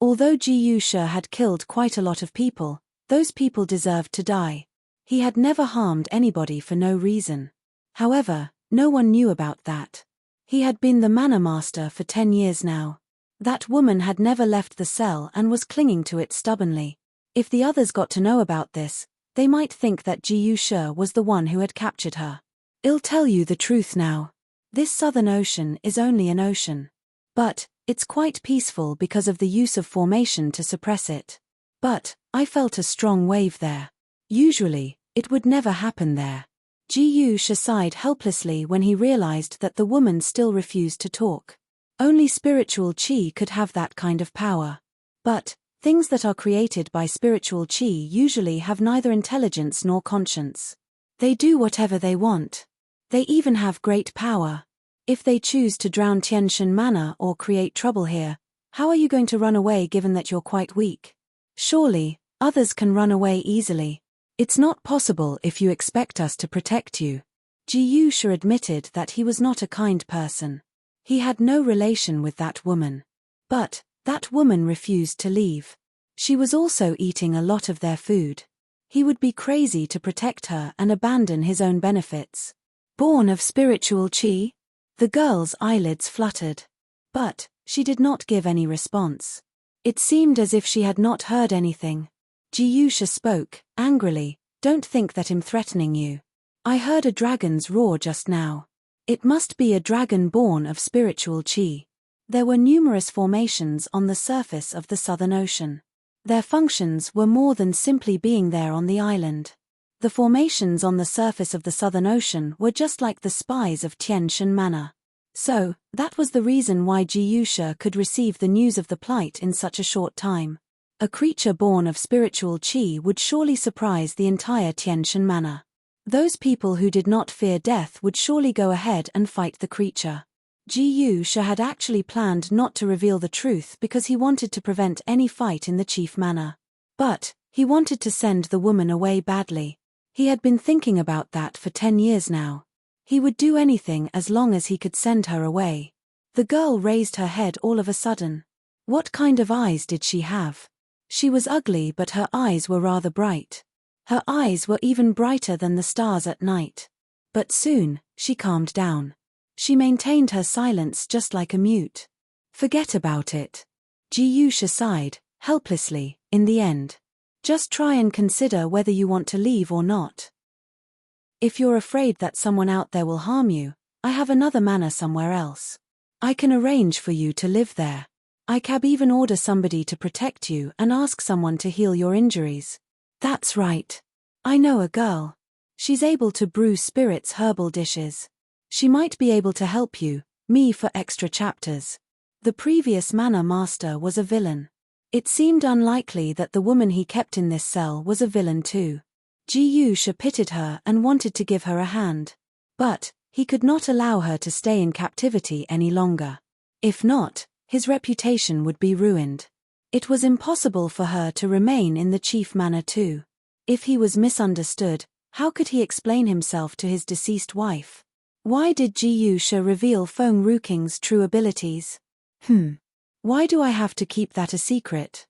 Although Jiyusha had killed quite a lot of people, those people deserved to die. He had never harmed anybody for no reason. However, no one knew about that. He had been the manor master for 10 years now. That woman had never left the cell and was clinging to it stubbornly. If the others got to know about this, they might think that Jiyusha was the one who had captured her. I'll tell you the truth now. This southern ocean is only an ocean. But it's quite peaceful because of the use of formation to suppress it. But I felt a strong wave there. Usually, it would never happen there. Jiyusha sighed helplessly when he realized that the woman still refused to talk. Only spiritual chi could have that kind of power. But things that are created by spiritual chi usually have neither intelligence nor conscience. They do whatever they want. They even have great power. If they choose to drown Tianshan mana or create trouble here, how are you going to run away given that you're quite weak? Surely, others can run away easily. It's not possible if you expect us to protect you. Jiyusha admitted that he was not a kind person. He had no relation with that woman. But that woman refused to leave. She was also eating a lot of their food. He would be crazy to protect her and abandon his own benefits. Born of spiritual chi? The girl's eyelids fluttered. But she did not give any response. It seemed as if she had not heard anything. Jiyusha spoke, angrily, "Don't think that I'm threatening you. I heard a dragon's roar just now. It must be a dragon born of spiritual chi." There were numerous formations on the surface of the Southern Ocean. Their functions were more than simply being there on the island. The formations on the surface of the Southern Ocean were just like the spies of Tianshan Manor. So, that was the reason why Jiyusha could receive the news of the plight in such a short time. A creature born of spiritual chi would surely surprise the entire Tianshan Manor. Those people who did not fear death would surely go ahead and fight the creature. Jiyusha had actually planned not to reveal the truth because he wanted to prevent any fight in the chief manor. But he wanted to send the woman away badly. He had been thinking about that for 10 years now. He would do anything as long as he could send her away. The girl raised her head all of a sudden. What kind of eyes did she have? She was ugly, but her eyes were rather bright. Her eyes were even brighter than the stars at night. But soon, she calmed down. She maintained her silence just like a mute. Forget about it. Jiyusha sighed, helplessly, in the end. Just try and consider whether you want to leave or not. If you're afraid that someone out there will harm you, I have another manor somewhere else. I can arrange for you to live there. I can even order somebody to protect you and ask someone to heal your injuries. That's right. I know a girl. She's able to brew spirits herbal dishes. She might be able to help you, me for extra chapters. The previous manor master was a villain. It seemed unlikely that the woman he kept in this cell was a villain too. Jiyusha pitied her and wanted to give her a hand. But he could not allow her to stay in captivity any longer. If not, his reputation would be ruined. It was impossible for her to remain in the chief manor too. If he was misunderstood, how could he explain himself to his deceased wife? Why did Jiyusha reveal Feng Ruking's true abilities? Why do I have to keep that a secret?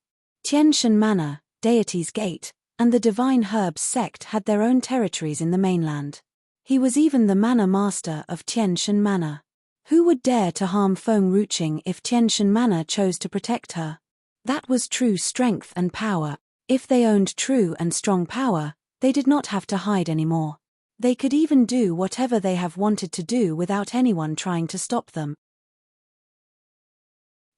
Tianshan Manor, Deity's Gate, and the Divine Herbs sect had their own territories in the mainland. He was even the manor master of Tianshan Manor. Who would dare to harm Feng Ruqing if Tianshan Manor chose to protect her? That was true strength and power. If they owned true and strong power, they did not have to hide anymore. They could even do whatever they have wanted to do without anyone trying to stop them.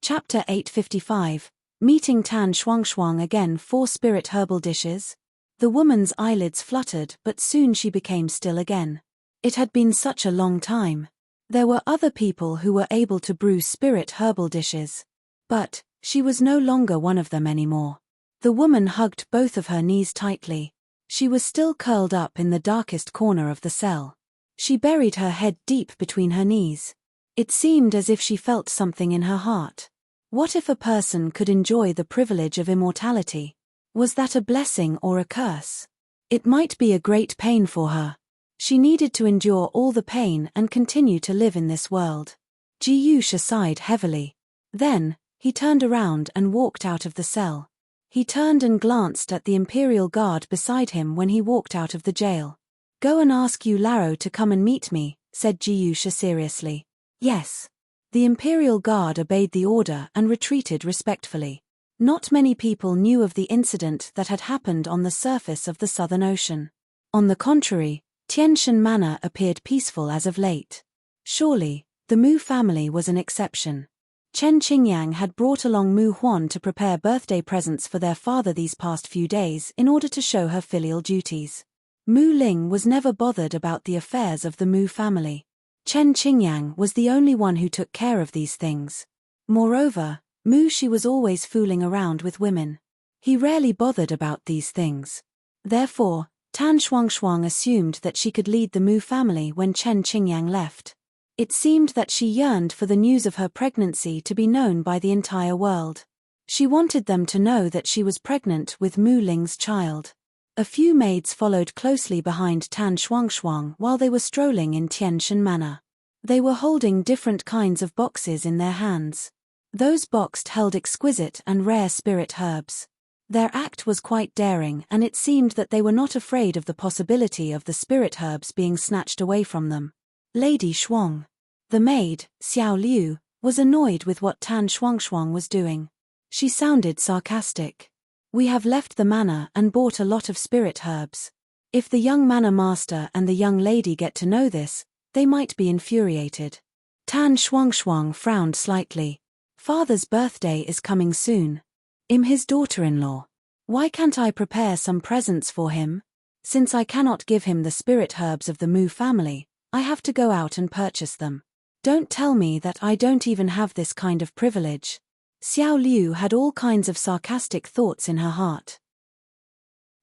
Chapter 855, Meeting Tan Shuangshuang again. 4 spirit herbal dishes. The woman's eyelids fluttered, but soon she became still again. It had been such a long time. There were other people who were able to brew spirit herbal dishes. But she was no longer one of them anymore. The woman hugged both of her knees tightly. She was still curled up in the darkest corner of the cell. She buried her head deep between her knees. It seemed as if she felt something in her heart. What if a person could enjoy the privilege of immortality? Was that a blessing or a curse? It might be a great pain for her. She needed to endure all the pain and continue to live in this world. Jiyusha sighed heavily. Then, He turned around and walked out of the cell. He turned and glanced at the Imperial Guard beside him when he walked out of the jail. "Go and ask Yu Laro to come and meet me," said Jiyusha seriously. "Yes." The Imperial Guard obeyed the order and retreated respectfully. Not many people knew of the incident that had happened on the surface of the Southern Ocean. On the contrary, Tianshan Manor appeared peaceful as of late. Surely, the Mu family was an exception. Chen Qingyang had brought along Mu Huan to prepare birthday presents for their father these past few days in order to show her filial duties. Mu Ling was never bothered about the affairs of the Mu family. Chen Qingyang was the only one who took care of these things. Moreover, Mu Shi was always fooling around with women. He rarely bothered about these things. Therefore, Tan Shuangshuang assumed that she could lead the Mu family when Chen Qingyang left. It seemed that she yearned for the news of her pregnancy to be known by the entire world. She wanted them to know that she was pregnant with Mu Ling's child. A few maids followed closely behind Tan Shuangshuang while they were strolling in Tianshan Manor. They were holding different kinds of boxes in their hands. Those boxed held exquisite and rare spirit herbs. Their act was quite daring, and it seemed that they were not afraid of the possibility of the spirit herbs being snatched away from them. Lady Shuang, the maid, Xiao Liu, was annoyed with what Tan Shuangshuang was doing. She sounded sarcastic. "We have left the manor and bought a lot of spirit herbs. If the young manor master and the young lady get to know this, they might be infuriated." Tan Shuangshuang frowned slightly. "Father's birthday is coming soon. I'm his daughter-in-law. Why can't I prepare some presents for him? Since I cannot give him the spirit herbs of the Mu family, I have to go out and purchase them. Don't tell me that I don't even have this kind of privilege." Xiao Liu had all kinds of sarcastic thoughts in her heart.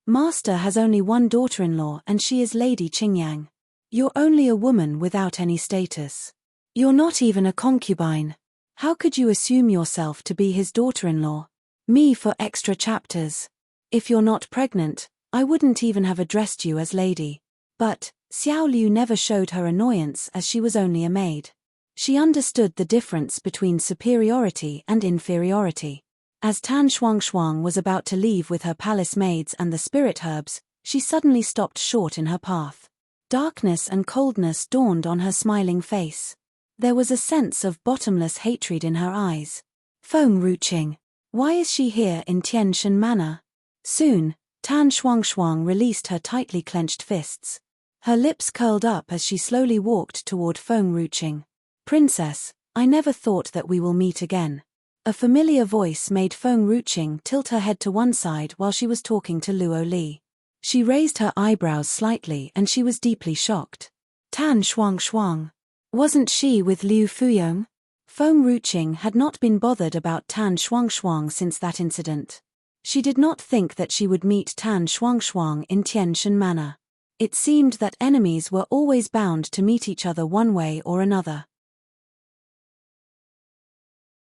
"Master has only one daughter-in-law and she is Lady Qingyang. You're only a woman without any status. You're not even a concubine. How could you assume yourself to be his daughter-in-law? Me for extra chapters. If you're not pregnant, I wouldn't even have addressed you as lady." But Xiao Liu never showed her annoyance as she was only a maid. She understood the difference between superiority and inferiority. As Tan Shuangshuang was about to leave with her palace maids and the spirit herbs, she suddenly stopped short in her path. Darkness and coldness dawned on her smiling face. There was a sense of bottomless hatred in her eyes. Feng Ruqing. Why is she here in Tianshan Manor? Soon, Tan Shuangshuang released her tightly clenched fists. Her lips curled up as she slowly walked toward Feng Ruqing. "Princess, I never thought that we will meet again." A familiar voice made Feng Ruqing tilt her head to one side while she was talking to Luo Li. She raised her eyebrows slightly and she was deeply shocked. Tan Shuangshuang. Wasn't she with Liu Fuyong? Feng Ruqing had not been bothered about Tan Shuangshuang since that incident. She did not think that she would meet Tan Shuangshuang in Tianshan Manor. It seemed that enemies were always bound to meet each other one way or another.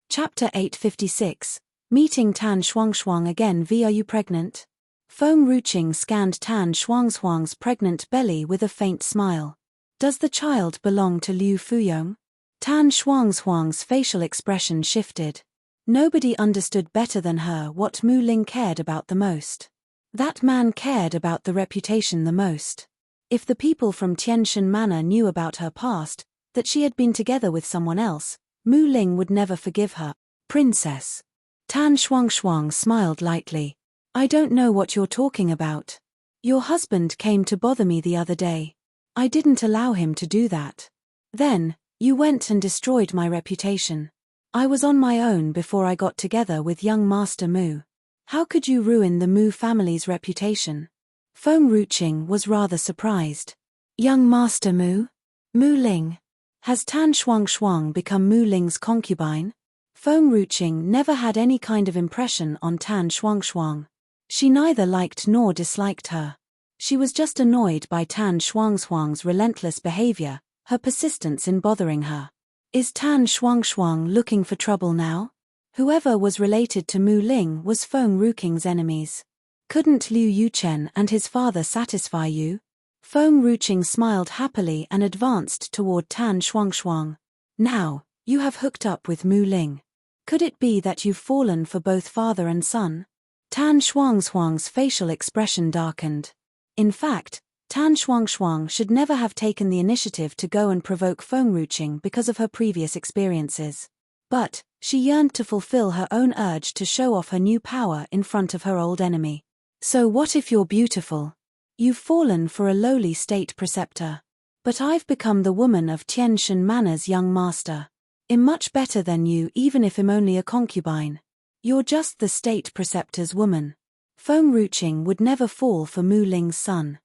Chapter 856, Meeting Tan Shuangshuang again. Are you pregnant? Feng Ruqing scanned Tan Shuangshuang's pregnant belly with a faint smile. Does the child belong to Liu Fuyong? Tan Shuangshuang's facial expression shifted. Nobody understood better than her what Mu Ling cared about the most. That man cared about the reputation the most. If the people from Tianshan Manor knew about her past, that she had been together with someone else, Mu Ling would never forgive her. "Princess." Tan Shuangshuang smiled lightly. "I don't know what you're talking about. Your husband came to bother me the other day. I didn't allow him to do that. Then, you went and destroyed my reputation. I was on my own before I got together with young Master Mu. How could you ruin the Mu family's reputation?" Feng Ruqing was rather surprised. "Young Master Mu? Mu Ling? Has Tan Shuangshuang become Mu Ling's concubine?" Feng Ruqing never had any kind of impression on Tan Shuangshuang. She neither liked nor disliked her. She was just annoyed by Tan Shuangshuang's relentless behavior, her persistence in bothering her. Is Tan Shuangshuang looking for trouble now? Whoever was related to Mu Ling was Feng Ruqing's enemies. Couldn't Liu Yuchen and his father satisfy you? Feng Ruqing smiled happily and advanced toward Tan Shuangshuang. "Now, you have hooked up with Mu Ling. Could it be that you've fallen for both father and son? Tan Shuang's facial expression darkened. In fact, Tan Shuang should never have taken the initiative to go and provoke Fengruqing because of her previous experiences. But she yearned to fulfill her own urge to show off her new power in front of her old enemy. So what if you're beautiful? You've fallen for a lowly state preceptor. But I've become the woman of Tianshan Manor's young master. I'm much better than you, even if I'm only a concubine. You're just the state preceptor's woman. Fengruqing would never fall for Mu Ling's son.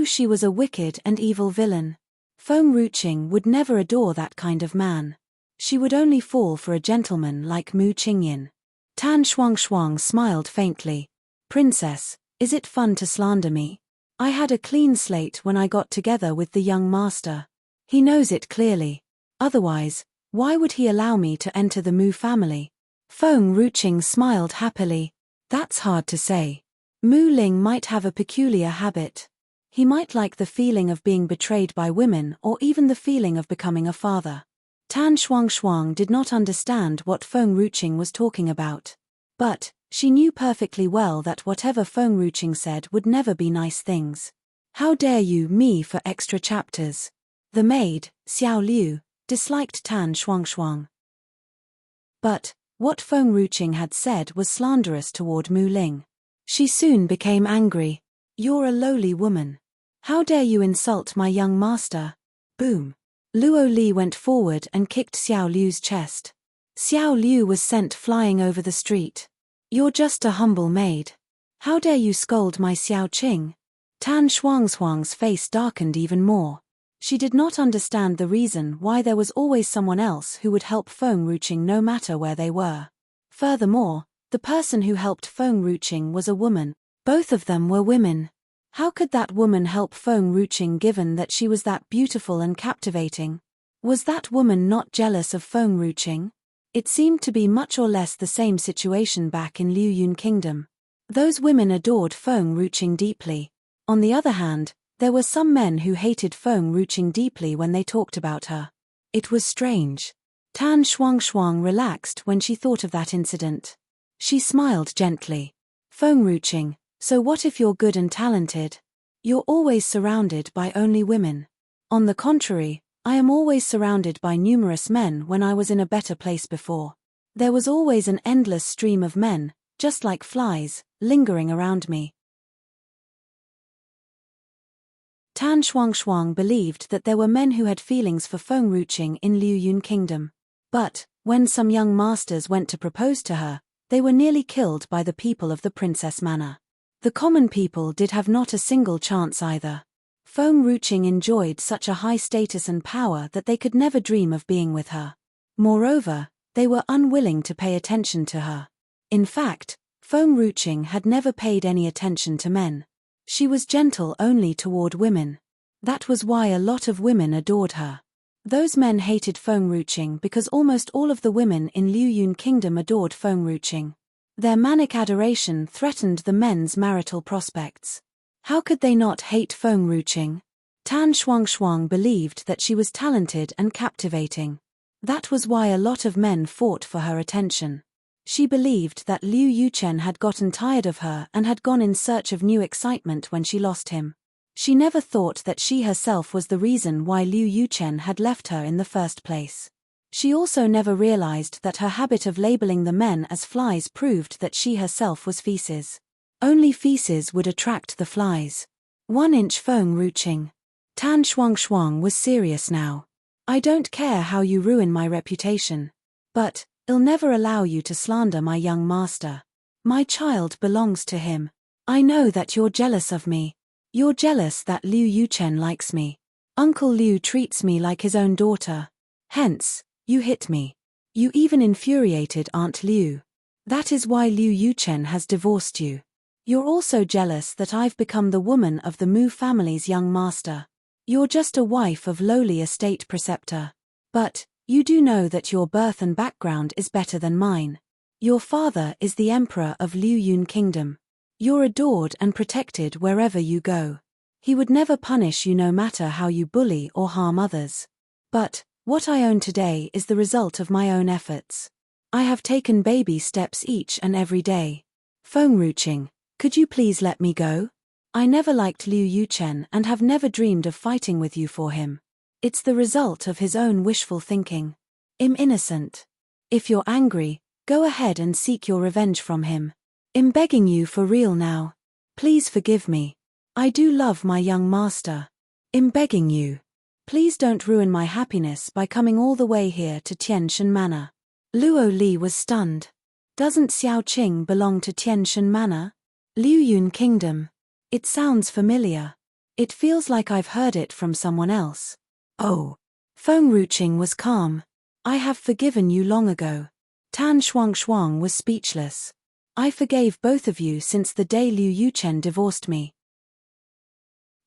She was a wicked and evil villain. Fengruqing would never adore that kind of man. She would only fall for a gentleman like Mu Qingyin. Tan Shuang smiled faintly. Princess, is it fun to slander me? I had a clean slate when I got together with the young master. He knows it clearly. Otherwise, why would he allow me to enter the Mu family? Fengruqing smiled happily. That's hard to say. Mu Ling might have a peculiar habit. He might like the feeling of being betrayed by women or even the feeling of becoming a father. Tan Shuang did not understand what Fengruqing was talking about. But she knew perfectly well that whatever Fengruqing said would never be nice things. How dare you me for extra chapters? The maid, Xiao Liu, disliked Tan Shuang. But what Fengruqing had said was slanderous toward Mu Ling. She soon became angry. You're a lowly woman. How dare you insult my young master? Boom. Luo Li went forward and kicked Xiao Liu's chest. Xiao Liu was sent flying over the street. You're just a humble maid. How dare you scold my Xiao Qing? Tan Shuang's face darkened even more. She did not understand the reason why there was always someone else who would help Fengruqing no matter where they were. Furthermore, the person who helped Fengruqing was a woman. Both of them were women. How could that woman help Fengruqing given that she was that beautiful and captivating? Was that woman not jealous of Fengruqing? It seemed to be much or less the same situation back in Liu Yun Kingdom. Those women adored Fengruqing deeply. On the other hand, there were some men who hated Fengruqing deeply when they talked about her. It was strange. Tan Shuang relaxed when she thought of that incident. She smiled gently. Fengruqing, so what if you're good and talented? You're always surrounded by only women. On the contrary, I am always surrounded by numerous men when I was in a better place before. There was always an endless stream of men, just like flies, lingering around me. Tan Shuang believed that there were men who had feelings for Fengruqing in Liu Yun Kingdom. But, when some young masters went to propose to her, they were nearly killed by the people of the Princess Manor. The common people did have not a single chance either. Fengruqing enjoyed such a high status and power that they could never dream of being with her. Moreover, they were unwilling to pay attention to her. In fact, Fengruqing had never paid any attention to men. She was gentle only toward women. That was why a lot of women adored her. Those men hated Fengruqing because almost all of the women in Liu Yun Kingdom adored Fengruqing. Their manic adoration threatened the men's marital prospects. How could they not hate Fengruqing? Tan Shuang believed that she was talented and captivating. That was why a lot of men fought for her attention. She believed that Liu Yuchen had gotten tired of her and had gone in search of new excitement when she lost him. She never thought that she herself was the reason why Liu Yuchen had left her in the first place. She also never realized that her habit of labeling the men as flies proved that she herself was feces. Only feces would attract the flies. 1-inch Fengruqing. Tan Shuang was serious now. I don't care how you ruin my reputation. But I'll never allow you to slander my young master. My child belongs to him. I know that you're jealous of me. You're jealous that Liu Yuchen likes me. Uncle Liu treats me like his own daughter. Hence, you hit me. You even infuriated Aunt Liu. That is why Liu Yuchen has divorced you. You're also jealous that I've become the woman of the Mu family's young master. You're just a wife of lowly estate preceptor. But you do know that your birth and background is better than mine. Your father is the emperor of Liu Yun Kingdom. You're adored and protected wherever you go. He would never punish you no matter how you bully or harm others. But what I own today is the result of my own efforts. I have taken baby steps each and every day. Feng Ruqing, could you please let me go? I never liked Liu Yuchen and have never dreamed of fighting with you for him. It's the result of his own wishful thinking. I'm innocent. If you're angry, go ahead and seek your revenge from him. I'm begging you for real now. Please forgive me. I do love my young master. I'm begging you. Please don't ruin my happiness by coming all the way here to Tianshan Manor. Luo Li was stunned. Doesn't Xiao Qing belong to Tianshan Manor? Liu Yun Kingdom. It sounds familiar. It feels like I've heard it from someone else. Oh. Feng Ruqing was calm. I have forgiven you long ago. Tan Shuang was speechless. I forgave both of you since the day Liu Yuchen divorced me.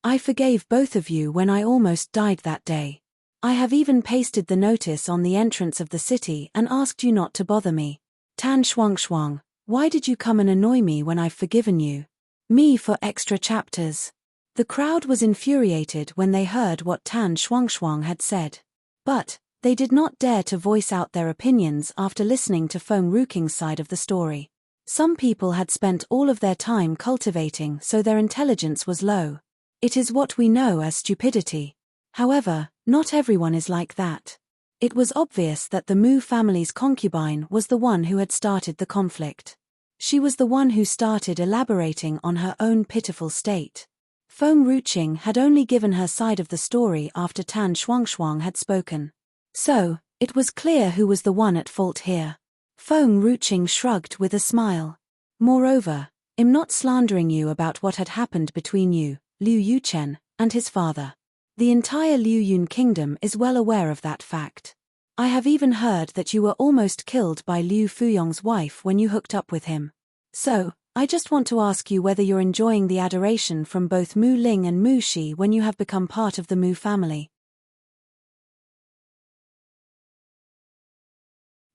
I forgave both of you when I almost died that day. I have even pasted the notice on the entrance of the city and asked you not to bother me. Tan Shuang, why did you come and annoy me when I've forgiven you? Me for extra chapters. The crowd was infuriated when they heard what Tan Shuang had said. But they did not dare to voice out their opinions after listening to Feng Ruqing's side of the story. Some people had spent all of their time cultivating, so their intelligence was low. It is what we know as stupidity. However, not everyone is like that. It was obvious that the Mu family's concubine was the one who had started the conflict. She was the one who started elaborating on her own pitiful state. Feng Ruqing had only given her side of the story after Tan Shuang had spoken. So, it was clear who was the one at fault here. Feng Ruqing shrugged with a smile. Moreover, I'm not slandering you about what had happened between you, Liu Yuchen, and his father. The entire Liu Yun kingdom is well aware of that fact. I have even heard that you were almost killed by Liu Fuyong's wife when you hooked up with him. So, I just want to ask you whether you're enjoying the adoration from both Mu Ling and Mu Shi when you have become part of the Mu family.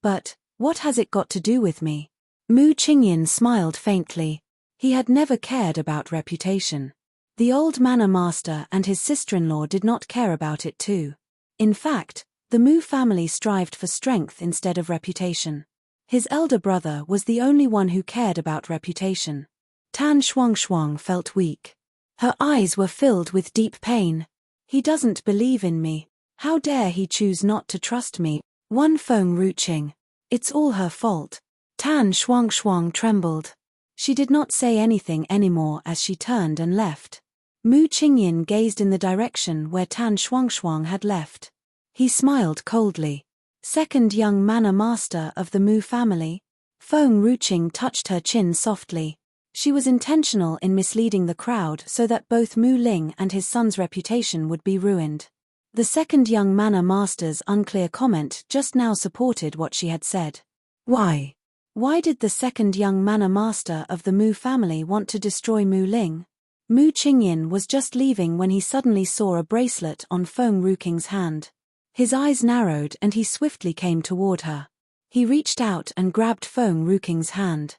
But, what has it got to do with me? Mu Qingyan smiled faintly. He had never cared about reputation. The old manor master and his sister-in-law did not care about it too. In fact, the Mu family strived for strength instead of reputation. His elder brother was the only one who cared about reputation. Tan Shuang felt weak. Her eyes were filled with deep pain. He doesn't believe in me. How dare he choose not to trust me? One Feng Ruqing. It's all her fault. Tan Shuang trembled. She did not say anything anymore as she turned and left. Mu Qingyan gazed in the direction where Tan Shuang had left. He smiled coldly. Second young manor master of the Mu family? Feng Ruqing touched her chin softly. She was intentional in misleading the crowd so that both Mu Ling and his son's reputation would be ruined. The second young manor master's unclear comment just now supported what she had said. Why? Why did the second young manor master of the Mu family want to destroy Mu Ling? Mu Qingyan was just leaving when he suddenly saw a bracelet on Feng Ruqing's hand. His eyes narrowed and he swiftly came toward her. He reached out and grabbed Feng Ruqing's hand.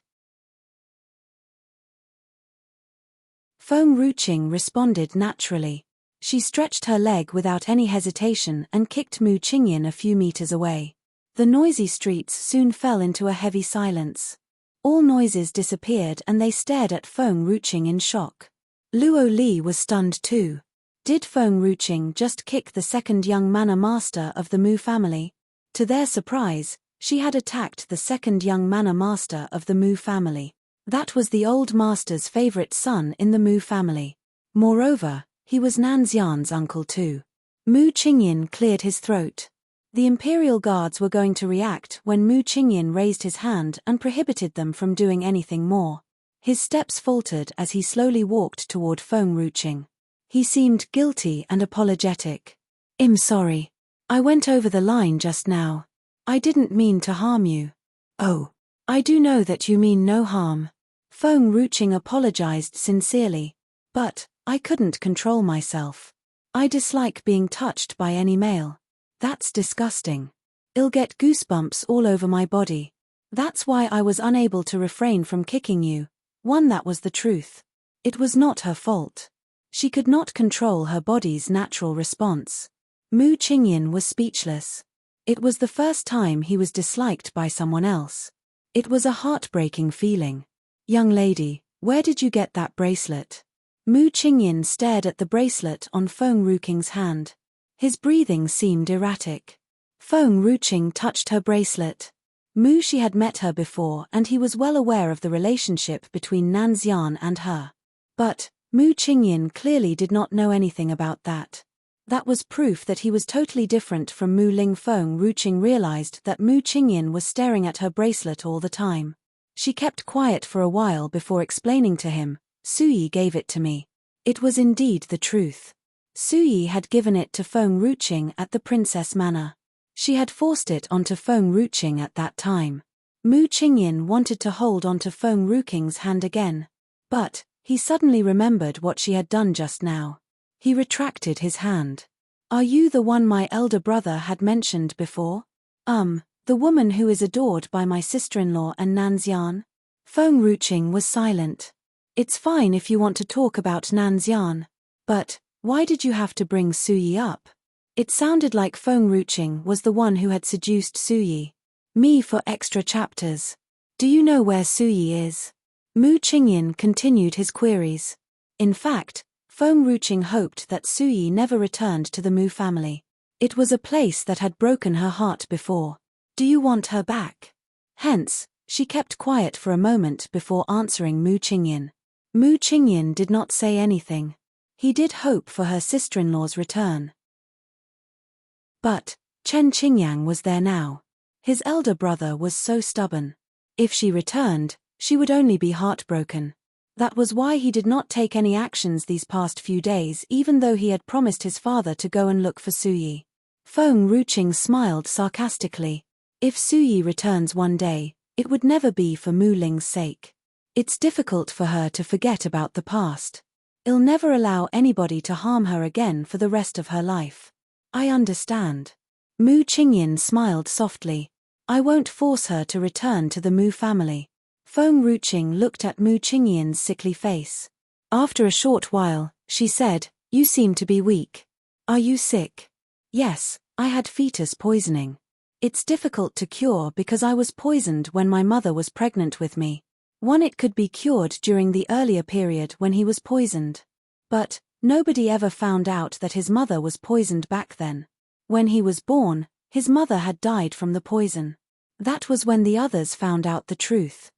Feng Ruqing responded naturally. She stretched her leg without any hesitation and kicked Mu Qingyan a few meters away. The noisy streets soon fell into a heavy silence. All noises disappeared and they stared at Feng Ruqing in shock. Luo Li was stunned too. Did Feng Ruqing just kick the second young manor master of the Mu family? To their surprise, she had attacked the second young manor master of the Mu family. That was the old master's favorite son in the Mu family. Moreover, he was Nanxian's uncle too. Mu Qingyan cleared his throat. The imperial guards were going to react when Mu Qingyan raised his hand and prohibited them from doing anything more. His steps faltered as he slowly walked toward Feng Ruqing. He seemed guilty and apologetic. I'm sorry. I went over the line just now. I didn't mean to harm you. Oh. I do know that you mean no harm. Feng Ruqing apologized sincerely. But, I couldn't control myself. I dislike being touched by any male. That's disgusting. I'll get goosebumps all over my body. That's why I was unable to refrain from kicking you. That was the truth. It was not her fault. She could not control her body's natural response. Mu Qingyan was speechless. It was the first time he was disliked by someone else. It was a heartbreaking feeling. "Young lady, where did you get that bracelet?" Mu Qingyin stared at the bracelet on Feng Ruqing's hand. His breathing seemed erratic. Feng Ruqing touched her bracelet. She had met her before and he was well aware of the relationship between Nanxian and her. But Mu Qingyin clearly did not know anything about that. That was proof that he was totally different from Mu Ling. Feng Ruqing realized that Mu Qingyin was staring at her bracelet all the time. She kept quiet for a while before explaining to him, "Suyi gave it to me." It was indeed the truth. Suyi had given it to Feng Ruqing at the Princess Manor. She had forced it onto Feng Ruqing at that time. Mu Qingyin wanted to hold onto Feng Ruqing's hand again. But he suddenly remembered what she had done just now. He retracted his hand. "Are you the one my elder brother had mentioned before?" The woman who is adored by my sister-in-law and Nanxian?" Feng Ruqing was silent. "It's fine if you want to talk about Nanxian. But why did you have to bring Suyi up?" It sounded like Feng Ruqing was the one who had seduced Suyi. "Me for extra chapters. Do you know where Suyi is?" Mu Qingyin continued his queries. In fact, Feng Ruqing hoped that Suyi never returned to the Mu family. It was a place that had broken her heart before. "Do you want her back?" Hence, she kept quiet for a moment before answering Mu Qingyin. Mu Qingyin did not say anything. He did hope for her sister-in-law's return. But Chen Qingyang was there now. His elder brother was so stubborn. If she returned, she would only be heartbroken. That was why he did not take any actions these past few days, even though he had promised his father to go and look for Suyi. Feng Ruqing smiled sarcastically. If Suyi returns one day, it would never be for Mu Ling's sake. It's difficult for her to forget about the past. I'll never allow anybody to harm her again for the rest of her life. I understand. Mu Qingyin smiled softly. I won't force her to return to the Mu family. Feng Ruqing looked at Mu Qingyin's sickly face. After a short while, she said, "You seem to be weak. Are you sick?" "Yes, I had fetus poisoning. It's difficult to cure because I was poisoned when my mother was pregnant with me. It could be cured during the earlier period when he was poisoned. But nobody ever found out that his mother was poisoned back then. When he was born, his mother had died from the poison. That was when the others found out the truth.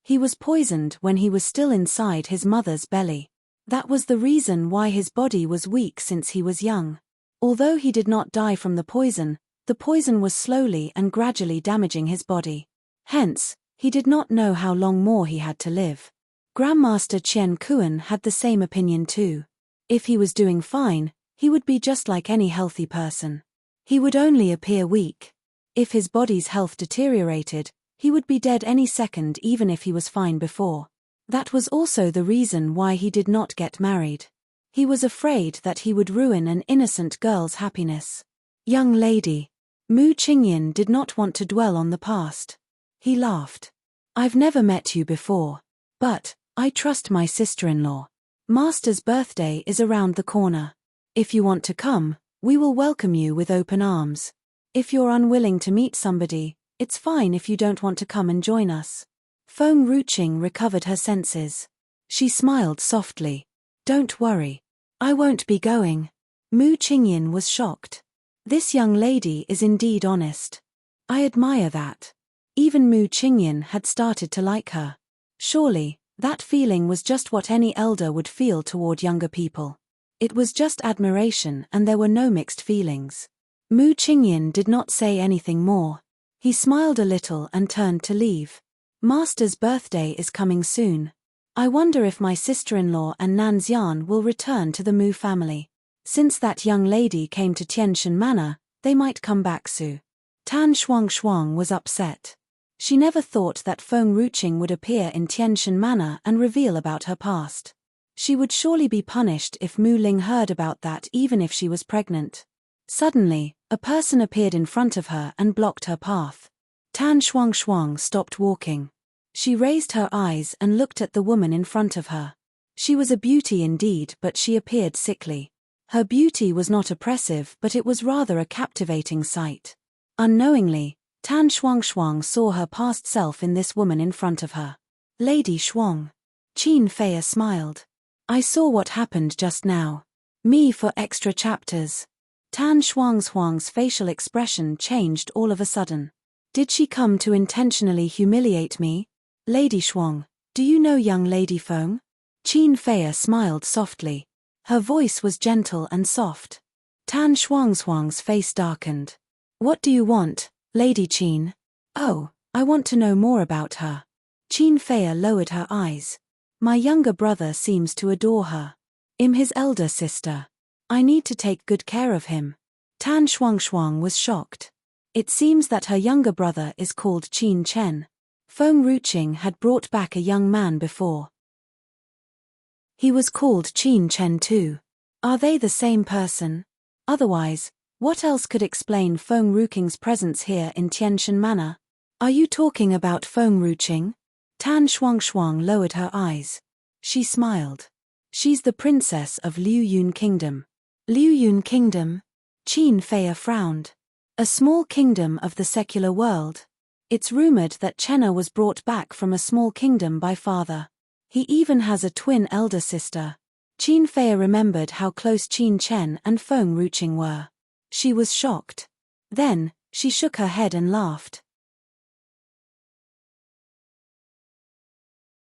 He was poisoned when he was still inside his mother's belly. That was the reason why his body was weak since he was young. Although he did not die from the poison was slowly and gradually damaging his body. Hence, he did not know how long more he had to live. Grandmaster Qian Kuan had the same opinion too. If he was doing fine, he would be just like any healthy person. He would only appear weak. If his body's health deteriorated, he would be dead any second even if he was fine before. That was also the reason why he did not get married. He was afraid that he would ruin an innocent girl's happiness. "Young lady." Mu Qingyin did not want to dwell on the past. He laughed. "I've never met you before. But I trust my sister-in-law. Master's birthday is around the corner. If you want to come, we will welcome you with open arms. If you're unwilling to meet somebody, it's fine if you don't want to come and join us." Feng Ruqing recovered her senses. She smiled softly. "Don't worry. I won't be going." Mu Qingyin was shocked. This young lady is indeed honest. I admire that. Even Mu Qingyin had started to like her. Surely, that feeling was just what any elder would feel toward younger people. It was just admiration and there were no mixed feelings. Mu Qingyin did not say anything more. He smiled a little and turned to leave. Master's birthday is coming soon. I wonder if my sister-in-law and Nanxian will return to the Mu family. Since that young lady came to Tianshan Manor, they might come back soon. Tan Shuang was upset. She never thought that Feng Ruqing would appear in Tianshan Manor and reveal about her past. She would surely be punished if Mu Ling heard about that even if she was pregnant. Suddenly, a person appeared in front of her and blocked her path. Tan Shuang stopped walking. She raised her eyes and looked at the woman in front of her. She was a beauty indeed, but she appeared sickly. Her beauty was not oppressive, but it was rather a captivating sight. Unknowingly, Tan Shuang saw her past self in this woman in front of her. Lady Shuang. Qin Fei smiled. I saw what happened just now. Me for extra chapters. Tan Shuang's facial expression changed all of a sudden. Did she come to intentionally humiliate me? Lady Shuang, do you know young Lady Feng? Qin Fei smiled softly. Her voice was gentle and soft. Tan Shuang's face darkened. What do you want, Lady Qin? Oh, I want to know more about her. Qin Fei lowered her eyes. My younger brother seems to adore her. I'm his elder sister. I need to take good care of him. Tan Shuang was shocked. It seems that her younger brother is called Qin Chen. Feng Ruqing had brought back a young man before. He was called Qin Chen too. Are they the same person? Otherwise, what else could explain Feng Ruqing's presence here in Tianshan Manor? Are you talking about Feng Ruqing? Tan Shuang lowered her eyes. She smiled. She's the princess of Liu Yun Kingdom. Liu Yun Kingdom? Qin Fei frowned. A small kingdom of the secular world. It's rumored that Chenna was brought back from a small kingdom by father. He even has a twin elder sister. Qin Fei remembered how close Qin Chen and Feng Ruqing were. She was shocked. Then, she shook her head and laughed.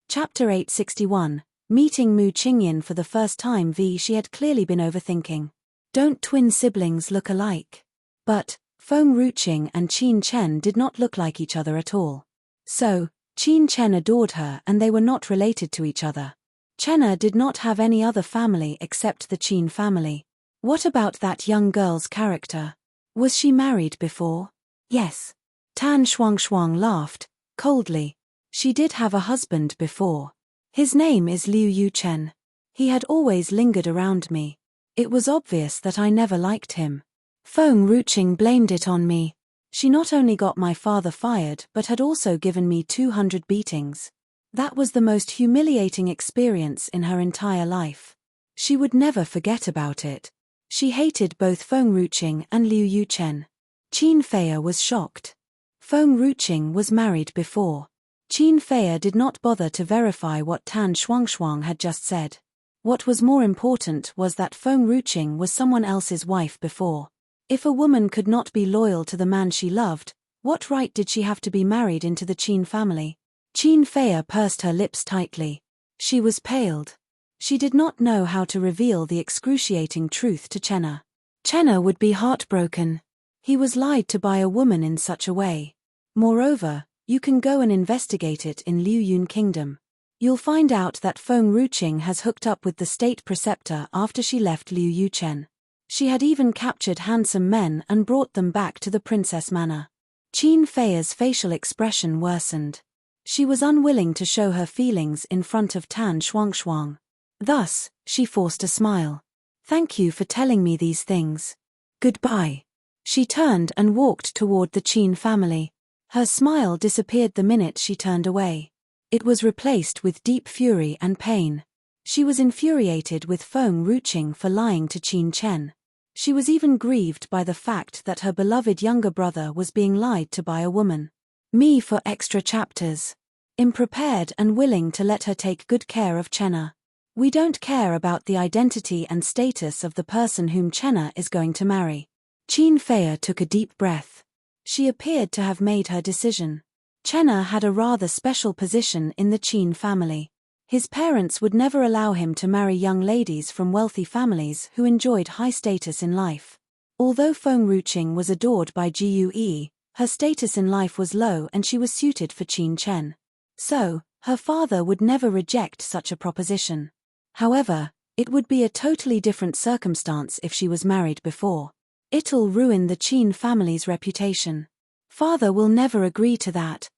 Chapter 861, Meeting Mu Qingyan for the first time. She had clearly been overthinking. Don't twin siblings look alike? But, Feng Ruqing and Qin Chen did not look like each other at all. So, Qin Chen adored her and they were not related to each other. Chenna did not have any other family except the Qin family. What about that young girl's character? Was she married before? Yes. Tan Shuang laughed, coldly. She did have a husband before. His name is Liu Yuchen. He had always lingered around me. It was obvious that I never liked him. Feng Ruqing blamed it on me. She not only got my father fired but had also given me 200 beatings. That was the most humiliating experience in her entire life. She would never forget about it. She hated both Feng Ruqing and Liu Yuchen. Qin Fei was shocked. Feng Ruqing was married before. Qin Fei did not bother to verify what Tan Shuang had just said. What was more important was that Feng Ruqing was someone else's wife before. If a woman could not be loyal to the man she loved, what right did she have to be married into the Qin family? Qin Fei pursed her lips tightly. She was paled. She did not know how to reveal the excruciating truth to Chenna. Chenna would be heartbroken. He was lied to by a woman in such a way. Moreover, you can go and investigate it in Liu Yun Kingdom. You'll find out that Feng Ruqing has hooked up with the state preceptor after she left Liu Yuchen. She had even captured handsome men and brought them back to the princess manor. Qin Fei's facial expression worsened. She was unwilling to show her feelings in front of Tan Shuang. Thus, she forced a smile. Thank you for telling me these things. Goodbye. She turned and walked toward the Qin family. Her smile disappeared the minute she turned away. It was replaced with deep fury and pain. She was infuriated with Feng Ruqing for lying to Qin Chen. She was even grieved by the fact that her beloved younger brother was being lied to by a woman. Me for extra chapters. I'm prepared and willing to let her take good care of Chenna. We don't care about the identity and status of the person whom Chenna is going to marry. Qin Fei took a deep breath. She appeared to have made her decision. Chenna had a rather special position in the Qin family. His parents would never allow him to marry young ladies from wealthy families who enjoyed high status in life. Although Feng Ruqing was adored by Gue, her status in life was low and she was suited for Qin Chen. So, her father would never reject such a proposition. However, it would be a totally different circumstance if she was married before. It'll ruin the Qin family's reputation. Father will never agree to that.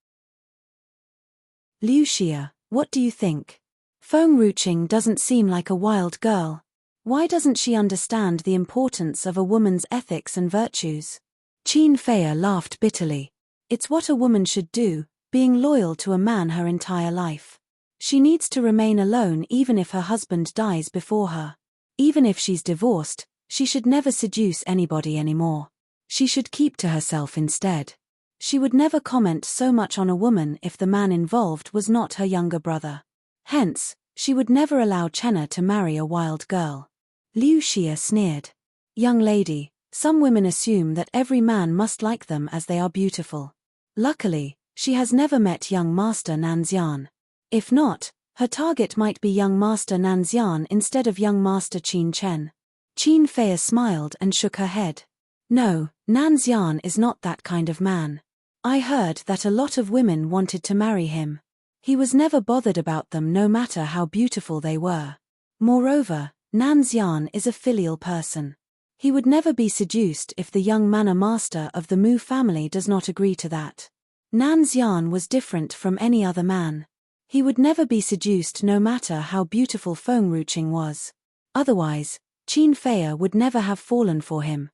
Liu Xia, what do you think? Feng Ruqing doesn't seem like a wild girl. Why doesn't she understand the importance of a woman's ethics and virtues? Qin Fei laughed bitterly. It's what a woman should do, being loyal to a man her entire life. She needs to remain alone even if her husband dies before her. Even if she's divorced, She should never seduce anybody anymore. She should keep to herself instead. She would never comment so much on a woman if the man involved was not her younger brother. Hence, she would never allow Chenna to marry a wild girl. Liu Xia sneered. Young lady, some women assume that every man must like them as they are beautiful. Luckily, she has never met young Master Nanxian. If not, her target might be young Master Nanxian instead of young Master Qin Chen. Qin Fei smiled and shook her head. No, Nanxian is not that kind of man. I heard that a lot of women wanted to marry him. He was never bothered about them no matter how beautiful they were. Moreover, Nanxian is a filial person. He would never be seduced if the young manor master of the Mu family does not agree to that. Nanxian was different from any other man. He would never be seduced no matter how beautiful Feng Ruqing was. Otherwise, Qin Fei would never have fallen for him.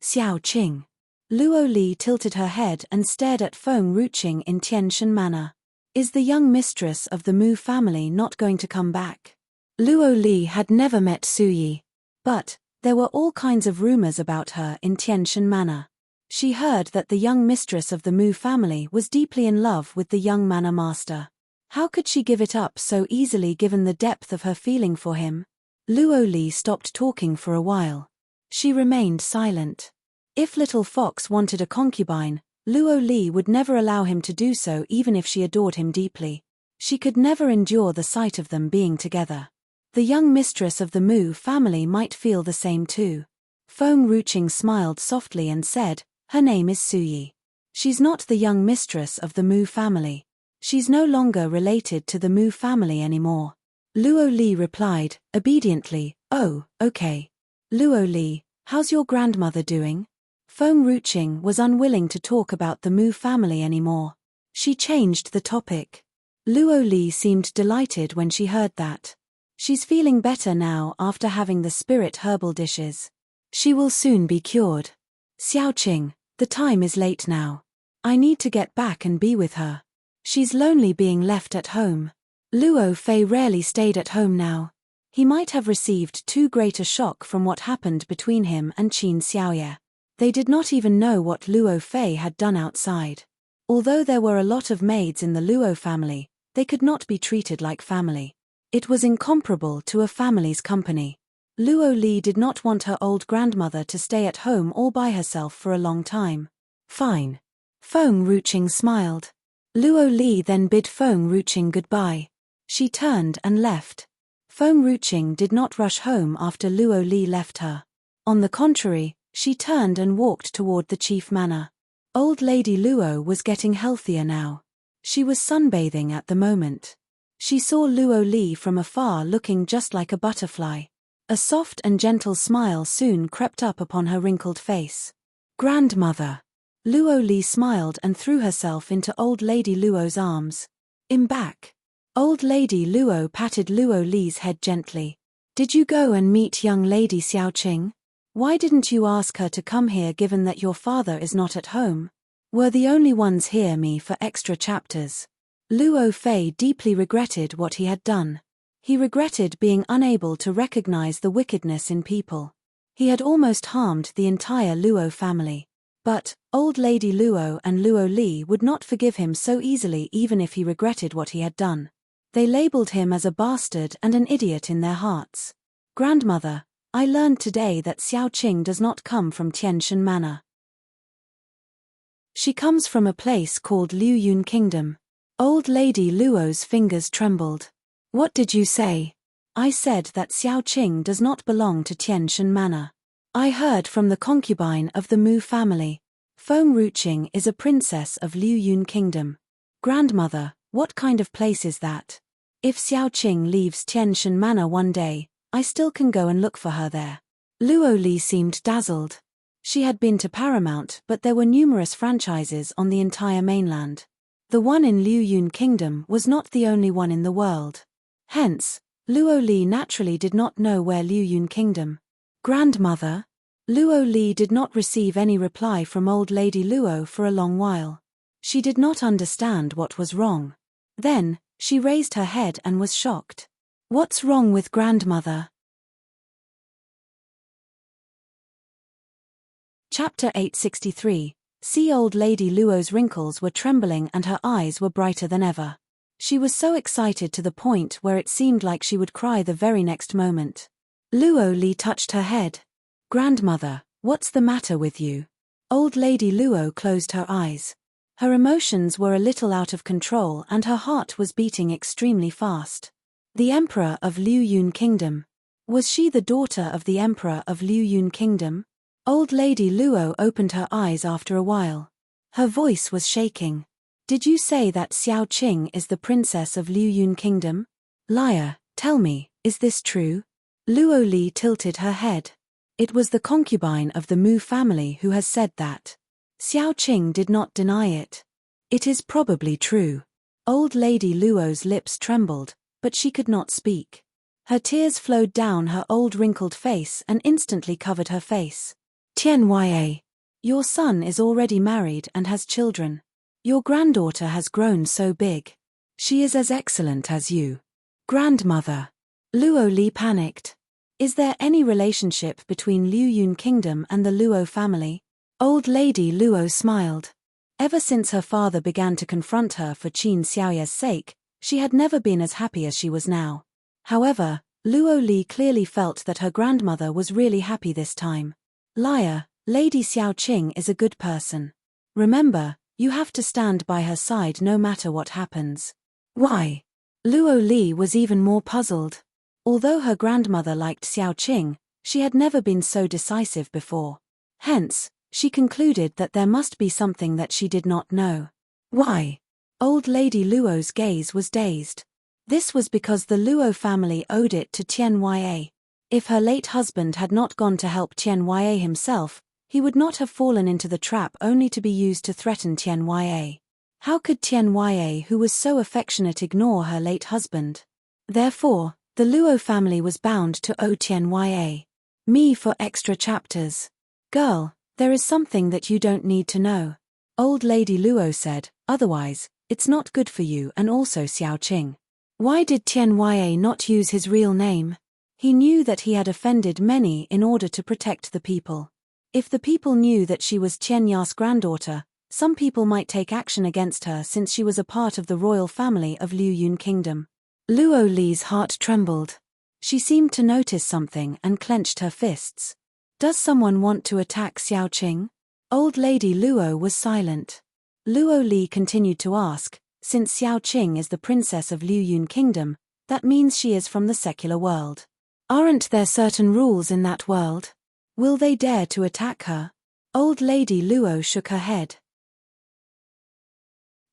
Xiao Qing. Luo Li tilted her head and stared at Feng Ruqing in Tianshan manner. Is the young mistress of the Mu family not going to come back? Luo Li had never met Su Yi. But, there were all kinds of rumors about her in Tianshan manor. She heard that the young mistress of the Mu family was deeply in love with the young manor master. How could she give it up so easily given the depth of her feeling for him? Luo Li stopped talking for a while. She remained silent. If Little Fox wanted a concubine, Luo Li would never allow him to do so even if she adored him deeply. She could never endure the sight of them being together. The young mistress of the Mu family might feel the same too. Feng Ruqing smiled softly and said, her name is Su Yi. She's not the young mistress of the Mu family. She's no longer related to the Mu family anymore. Luo Li replied, obediently, oh, okay. Luo Li, how's your grandmother doing? Feng Ruqing was unwilling to talk about the Mu family anymore. She changed the topic. Luo Li seemed delighted when she heard that. She's feeling better now after having the spirit herbal dishes. She will soon be cured. Xiao Qing, the time is late now. I need to get back and be with her. She's lonely being left at home. Luo Fei rarely stayed at home now. He might have received too great a shock from what happened between him and Qin Xiaoye. They did not even know what Luo Fei had done outside. Although there were a lot of maids in the Luo family, they could not be treated like family. It was incomparable to a family's company. Luo Li did not want her old grandmother to stay at home all by herself for a long time. Fine. Feng Ruqing smiled. Luo Li then bid Feng Ruqing goodbye. She turned and left. Feng Ruqing did not rush home after Luo Li left her. On the contrary, she turned and walked toward the chief manor. Old Lady Luo was getting healthier now. She was sunbathing at the moment. She saw Luo Li from afar looking just like a butterfly. A soft and gentle smile soon crept up upon her wrinkled face. Grandmother. Luo Li smiled and threw herself into Old Lady Luo's arms. I'm back. Old Lady Luo patted Luo Li's head gently. Did you go and meet young Lady Xiao Qing? Why didn't you ask her to come here given that your father is not at home? We're the only ones here for extra chapters. Luo Fei deeply regretted what he had done. He regretted being unable to recognize the wickedness in people. He had almost harmed the entire Luo family. But, Old Lady Luo and Luo Li would not forgive him so easily even if he regretted what he had done. They labeled him as a bastard and an idiot in their hearts. Grandmother, I learned today that Xiao Qing does not come from Tianshan Manor. She comes from a place called Liu Yun Kingdom. Old Lady Luo's fingers trembled. What did you say? I said that Xiao Qing does not belong to Tianshan Manor. I heard from the concubine of the Mu family. Feng Ruqing is a princess of Liu Yun Kingdom. Grandmother, what kind of place is that? If Xiao Qing leaves Tianshan Manor one day, I still can go and look for her there. Luo Li seemed dazzled. She had been to Paramount, but there were numerous franchises on the entire mainland. The one in Liu Yun Kingdom was not the only one in the world. Hence, Luo Li naturally did not know where Liu Yun Kingdom. Grandmother? Luo Li did not receive any reply from Old Lady Luo for a long while. She did not understand what was wrong. Then, she raised her head and was shocked. What's wrong with grandmother? Chapter 863. See, old lady Luo's wrinkles were trembling and her eyes were brighter than ever. She was so excited to the point where it seemed like she would cry the very next moment. Luo Li touched her head. Grandmother, what's the matter with you? Old lady Luo closed her eyes. Her emotions were a little out of control and her heart was beating extremely fast. The Emperor of Liu Yun Kingdom. Was she the daughter of the Emperor of Liu Yun Kingdom? Old lady Luo opened her eyes after a while. Her voice was shaking. Did you say that Xiao Qing is the princess of Liu Yun Kingdom? Liar, tell me, is this true? Luo Li tilted her head. It was the concubine of the Mu family who has said that. Xiao Qing did not deny it. It is probably true. Old lady Luo's lips trembled, but she could not speak. Her tears flowed down her old wrinkled face and instantly covered her face. Tianye, your son is already married and has children. Your granddaughter has grown so big. She is as excellent as you. Grandmother. Luo Li panicked. Is there any relationship between Liu Yun Kingdom and the Luo family? Old lady Luo smiled. Ever since her father began to confront her for Qin Xiaoye's sake, she had never been as happy as she was now. However, Luo Li clearly felt that her grandmother was really happy this time. Liar, Lady Xiao Qing is a good person. Remember, you have to stand by her side no matter what happens. Why? Luo Li was even more puzzled. Although her grandmother liked Xiao Qing, she had never been so decisive before. Hence, she concluded that there must be something that she did not know. Why? Old lady Luo's gaze was dazed. This was because the Luo family owed it to Tianye. If her late husband had not gone to help Tianye himself, he would not have fallen into the trap only to be used to threaten Tianye. How could Tianye, who was so affectionate, ignore her late husband? Therefore, the Luo family was bound to owe Tianye. Me for extra chapters. Girl, there is something that you don't need to know. Old lady Luo said, otherwise, it's not good for you and also Xiao Qing. Why did Tianye not use his real name? He knew that he had offended many in order to protect the people. If the people knew that she was Tianya's granddaughter, some people might take action against her since she was a part of the royal family of Liu Yun Kingdom. Luo Li's heart trembled. She seemed to notice something and clenched her fists. Does someone want to attack Xiao Qing? Old lady Luo was silent. Luo Li continued to ask, since Xiao Qing is the princess of Liu Yun Kingdom, that means she is from the secular world. Aren't there certain rules in that world? Will they dare to attack her? Old lady Luo shook her head.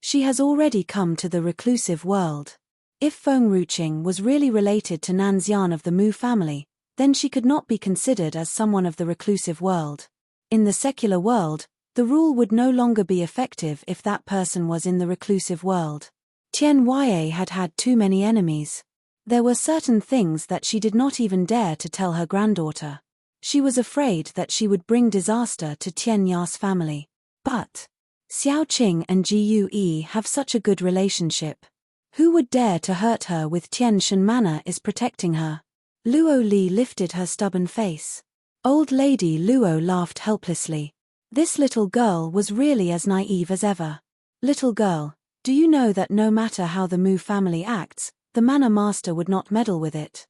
She has already come to the reclusive world. If Feng Ruqing was really related to Nanxian of the Mu family, then she could not be considered as someone of the reclusive world. In the secular world, the rule would no longer be effective if that person was in the reclusive world. Tianye had had too many enemies. There were certain things that she did not even dare to tell her granddaughter. She was afraid that she would bring disaster to Tianya's family. But Xiao Qing and Ji Yue have such a good relationship. Who would dare to hurt her with Tian Shen Manor is protecting her? Luo Li lifted her stubborn face. Old lady Luo laughed helplessly. This little girl was really as naive as ever. Little girl, do you know that no matter how the Mu family acts, the manor master would not meddle with it?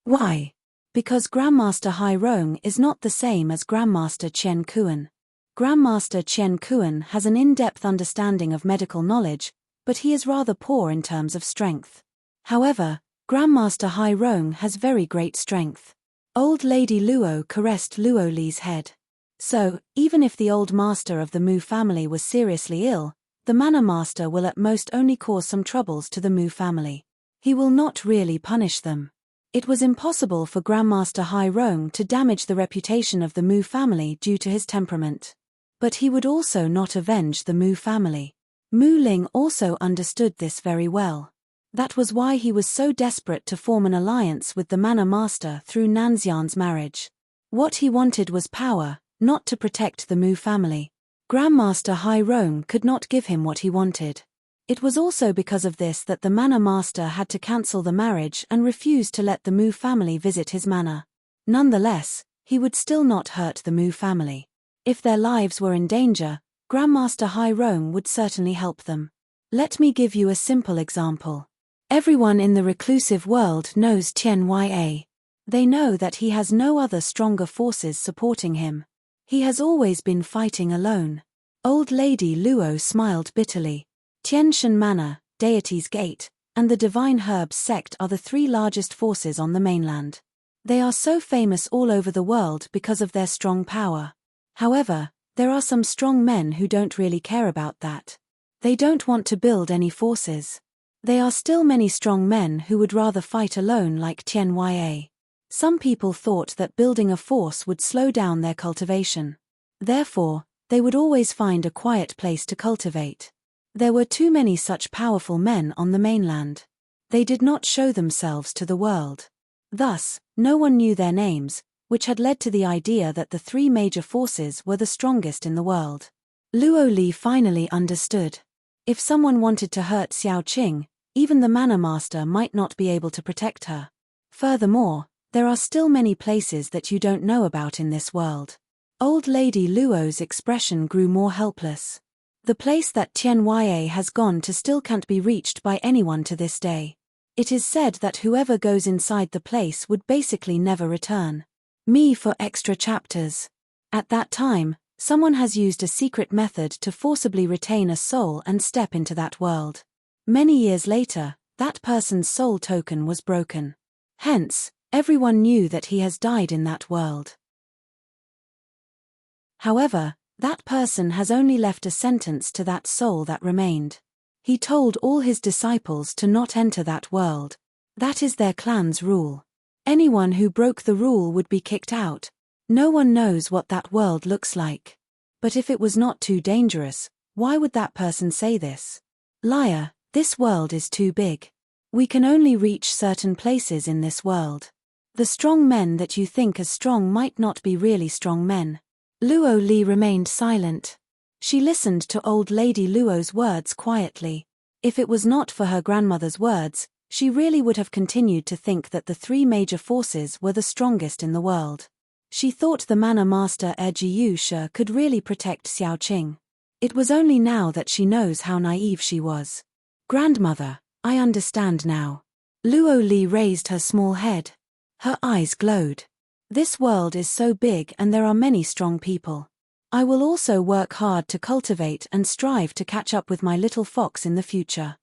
Why? Because Grandmaster Hai Rong is not the same as Grandmaster Chen Kuan. Grandmaster Chen Kuan has an in-depth understanding of medical knowledge, but he is rather poor in terms of strength. However, Grandmaster Hai Rong has very great strength. Old lady Luo caressed Luo Li's head. So, even if the old master of the Mu family was seriously ill, the manor master will at most only cause some troubles to the Mu family. He will not really punish them. It was impossible for Grandmaster Hai Rong to damage the reputation of the Mu family due to his temperament. But he would also not avenge the Mu family. Mu Ling also understood this very well. That was why he was so desperate to form an alliance with the manor master through Nanxian's marriage. What he wanted was power, not to protect the Mu family. Grandmaster Hai Rong could not give him what he wanted. It was also because of this that the manor master had to cancel the marriage and refuse to let the Mu family visit his manor. Nonetheless, he would still not hurt the Mu family. If their lives were in danger, Grandmaster High Rome would certainly help them. Let me give you a simple example. Everyone in the reclusive world knows Tian Ya. They know that he has no other stronger forces supporting him. He has always been fighting alone. Old Lady Luo smiled bitterly. Tianshan Manor, Deity's Gate, and the Divine Herbs sect are the three largest forces on the mainland. They are so famous all over the world because of their strong power. However, there are some strong men who don't really care about that. They don't want to build any forces. There are still many strong men who would rather fight alone like Tian Ya. Some people thought that building a force would slow down their cultivation. Therefore, they would always find a quiet place to cultivate. There were too many such powerful men on the mainland. They did not show themselves to the world. Thus, no one knew their names, which had led to the idea that the three major forces were the strongest in the world. Luo Li finally understood. If someone wanted to hurt Xiao Qing, even the manor master might not be able to protect her. Furthermore, there are still many places that you don't know about in this world. Old Lady Luo's expression grew more helpless. The place that Tian Ya has gone to still can't be reached by anyone to this day. It is said that whoever goes inside the place would basically never return. Me for extra chapters. At that time, someone has used a secret method to forcibly retain a soul and step into that world. Many years later, that person's soul token was broken. Hence, everyone knew that he has died in that world. However, that person has only left a sentence to that soul that remained. He told all his disciples to not enter that world. That is their clan's rule. Anyone who broke the rule would be kicked out. No one knows what that world looks like. But if it was not too dangerous, why would that person say this? Liar, this world is too big. We can only reach certain places in this world. The strong men that you think as strong might not be really strong men. Luo Li remained silent. She listened to old Lady Luo's words quietly. If it was not for her grandmother's words, she really would have continued to think that the three major forces were the strongest in the world. She thought the manor master Jiu Shi could really protect Xiao Qing. It was only now that she knows how naive she was. Grandmother, I understand now. Luo Li raised her small head. Her eyes glowed. This world is so big and there are many strong people. I will also work hard to cultivate and strive to catch up with my little fox in the future.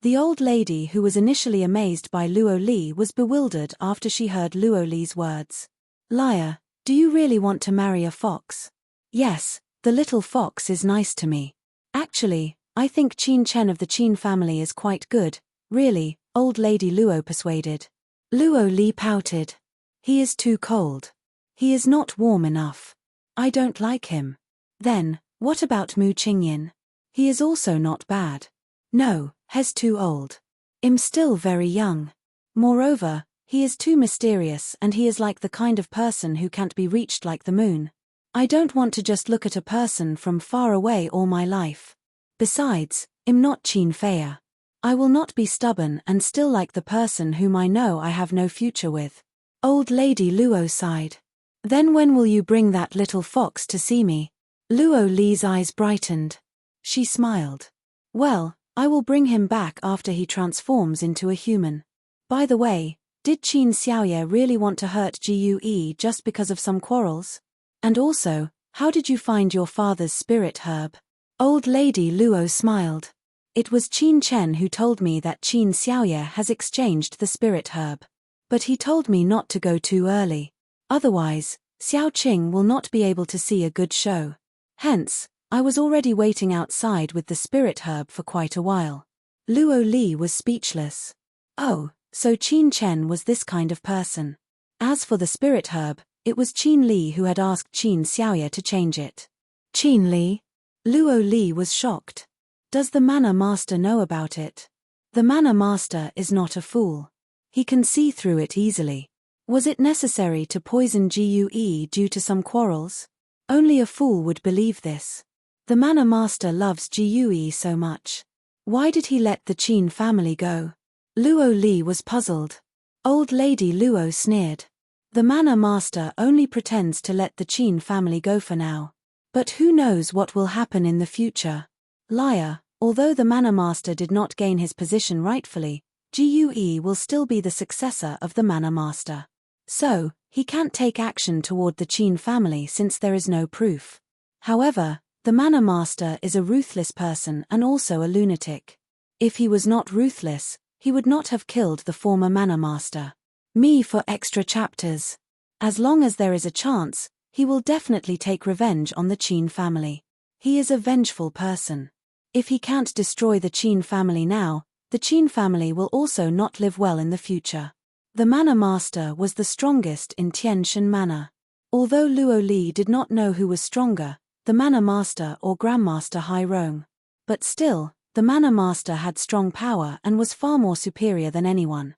The old lady who was initially amazed by Luo Li was bewildered after she heard Luo Li's words. Liar, do you really want to marry a fox? Yes, the little fox is nice to me. Actually, I think Qin Chen of the Qin family is quite good, really, old Lady Luo persuaded. Luo Li pouted. He is too cold. He is not warm enough. I don't like him. Then, what about Mu Qingyin? He is also not bad. No, he's too old. I'm still very young. Moreover, he is too mysterious and he is like the kind of person who can't be reached like the moon. I don't want to just look at a person from far away all my life. Besides, I'm not Qin Feiya. I will not be stubborn and still like the person whom I know I have no future with. Old Lady Luo sighed. Then when will you bring that little fox to see me? Luo Li's eyes brightened. She smiled. Well, I will bring him back after he transforms into a human. By the way, did Qin Xiaoye really want to hurt Gue just because of some quarrels? And also, how did you find your father's spirit herb? Old Lady Luo smiled. It was Qin Chen who told me that Qin Xiaoye has exchanged the spirit herb. But he told me not to go too early. Otherwise, Xiao Qing will not be able to see a good show. Hence, I was already waiting outside with the spirit herb for quite a while. Luo Li was speechless. Oh, so Qin Chen was this kind of person. As for the spirit herb, it was Qin Li who had asked Qin Xiaoye to change it. Qin Li? Luo Li was shocked. Does the manor master know about it? The manor master is not a fool. He can see through it easily. Was it necessary to poison Gue due to some quarrels? Only a fool would believe this. The manor master loves Jiuyue so much. Why did he let the Qin family go? Luo Li was puzzled. Old Lady Luo sneered. The manor master only pretends to let the Qin family go for now. But who knows what will happen in the future? Liar, although the manor master did not gain his position rightfully, Jiuyue will still be the successor of the manor master. So, he can't take action toward the Qin family since there is no proof. However, the manor master is a ruthless person and also a lunatic. If he was not ruthless, he would not have killed the former manor master. Me for extra chapters. As long as there is a chance, he will definitely take revenge on the Qin family. He is a vengeful person. If he can't destroy the Qin family now, the Qin family will also not live well in the future. The manor master was the strongest in Tianshan Manor. Although Luo Li did not know who was stronger, the manor master or grandmaster Hai Rong. But still, the manor master had strong power and was far more superior than anyone.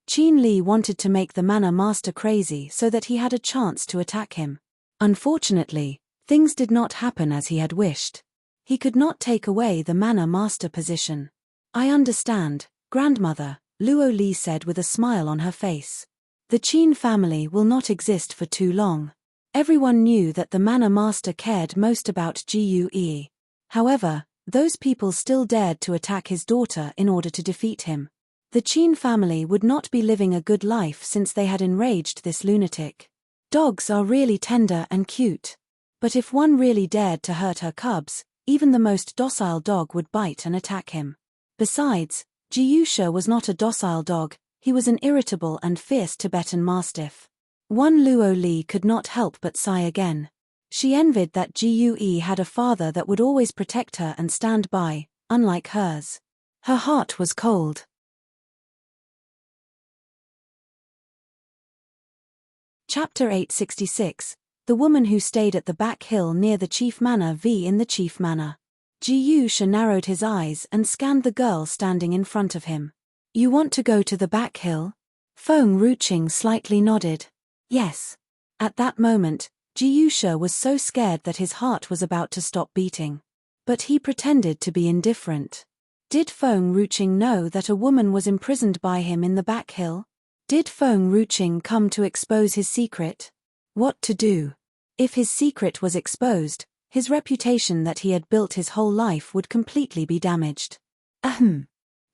Qin Li wanted to make the manor master crazy so that he had a chance to attack him. Unfortunately, things did not happen as he had wished. He could not take away the manor master position. I understand, grandmother, Luo Li said with a smile on her face. The Qin family will not exist for too long. Everyone knew that the manor master cared most about Jiuyue. However, those people still dared to attack his daughter in order to defeat him. The Qin family would not be living a good life since they had enraged this lunatic. Dogs are really tender and cute. But if one really dared to hurt her cubs, even the most docile dog would bite and attack him. Besides, Jiusha was not a docile dog, he was an irritable and fierce Tibetan mastiff. One Luo Li could not help but sigh again. She envied that Jiuyue had a father that would always protect her and stand by, unlike hers. Her heart was cold. Chapter 866, The Woman Who Stayed at the Back Hill Near the Chief Manor v. In the Chief Manor. Jiusha narrowed his eyes and scanned the girl standing in front of him. You want to go to the back hill? Feng Ruqing slightly nodded. Yes. At that moment, Jiusha was so scared that his heart was about to stop beating. But he pretended to be indifferent. Did Feng Ruqing know that a woman was imprisoned by him in the back hill? Did Feng Ruqing come to expose his secret? What to do? If his secret was exposed, his reputation that he had built his whole life would completely be damaged.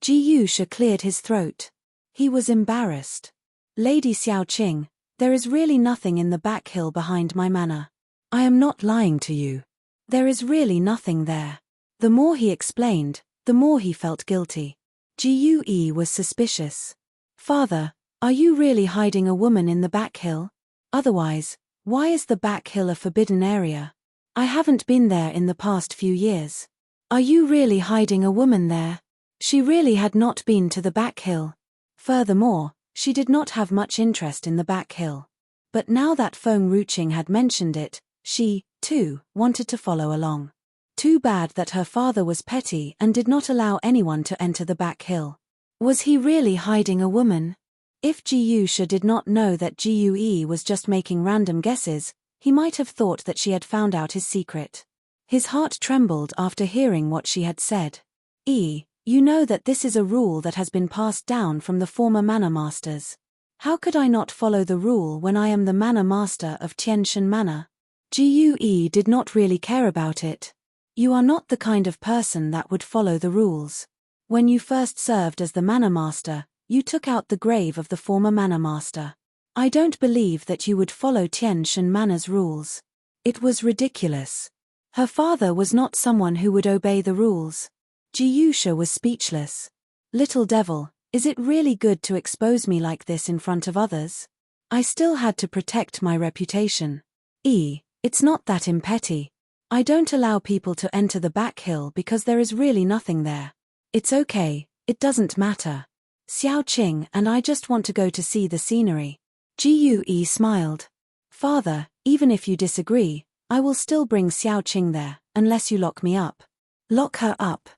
Jiusha cleared his throat. He was embarrassed. Lady Xiaoqing, there is really nothing in the back hill behind my manor. I am not lying to you. There is really nothing there. The more he explained, the more he felt guilty. Jiuyue was suspicious. Father, are you really hiding a woman in the back hill? Otherwise, why is the back hill a forbidden area? I haven't been there in the past few years. Are you really hiding a woman there? She really had not been to the back hill. Furthermore, she did not have much interest in the back hill. But now that Feng Ruqing had mentioned it, she, too, wanted to follow along. Too bad that her father was petty and did not allow anyone to enter the back hill. Was he really hiding a woman? If Jiusha did not know that Jiuyue was just making random guesses, he might have thought that she had found out his secret. His heart trembled after hearing what she had said. You know that this is a rule that has been passed down from the former manor masters. How could I not follow the rule when I am the manor master of Tianshan Manor? Jiuyue did not really care about it. You are not the kind of person that would follow the rules. When you first served as the manor master, you took out the grave of the former manor master. I don't believe that you would follow Tianshan Manor's rules. It was ridiculous. Her father was not someone who would obey the rules. Jiusha was speechless. Little devil, is it really good to expose me like this in front of others? I still had to protect my reputation. It's not that petty. I don't allow people to enter the back hill because there is really nothing there. It's okay, it doesn't matter. Xiaoqing and I just want to go to see the scenery. Jiuyue smiled. Father, even if you disagree, I will still bring Xiaoqing there, unless you lock me up. Lock her up.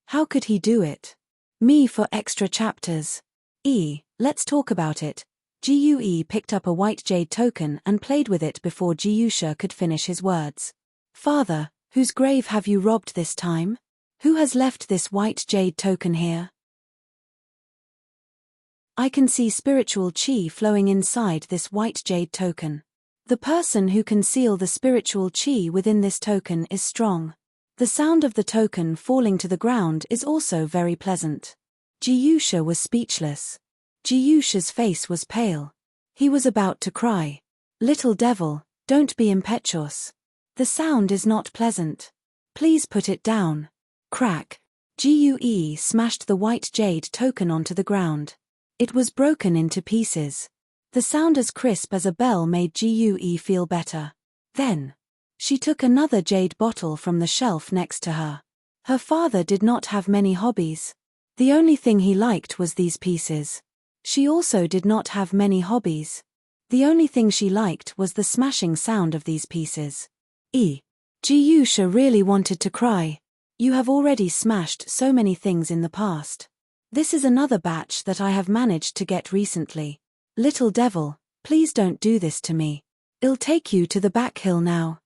How could he do it? Me for extra chapters. Let's talk about it. Gue picked up a white jade token and played with it before Jiusha could finish his words. Father, whose grave have you robbed this time? Who has left this white jade token here? I can see spiritual chi flowing inside this white jade token. The person who can seal the spiritual chi within this token is strong. The sound of the token falling to the ground is also very pleasant. Jiusha was speechless. Jiusha's face was pale. He was about to cry. Little devil, don't be impetuous. The sound is not pleasant. Please put it down. Crack. Gue smashed the white jade token onto the ground. It was broken into pieces. The sound as crisp as a bell made Gue feel better. Then, she took another jade bottle from the shelf next to her. Her father did not have many hobbies. The only thing he liked was these pieces. She also did not have many hobbies. The only thing she liked was the smashing sound of these pieces. Jiusha really wanted to cry. You have already smashed so many things in the past. This is another batch that I have managed to get recently. Little devil, please don't do this to me. I'll take you to the back hill now.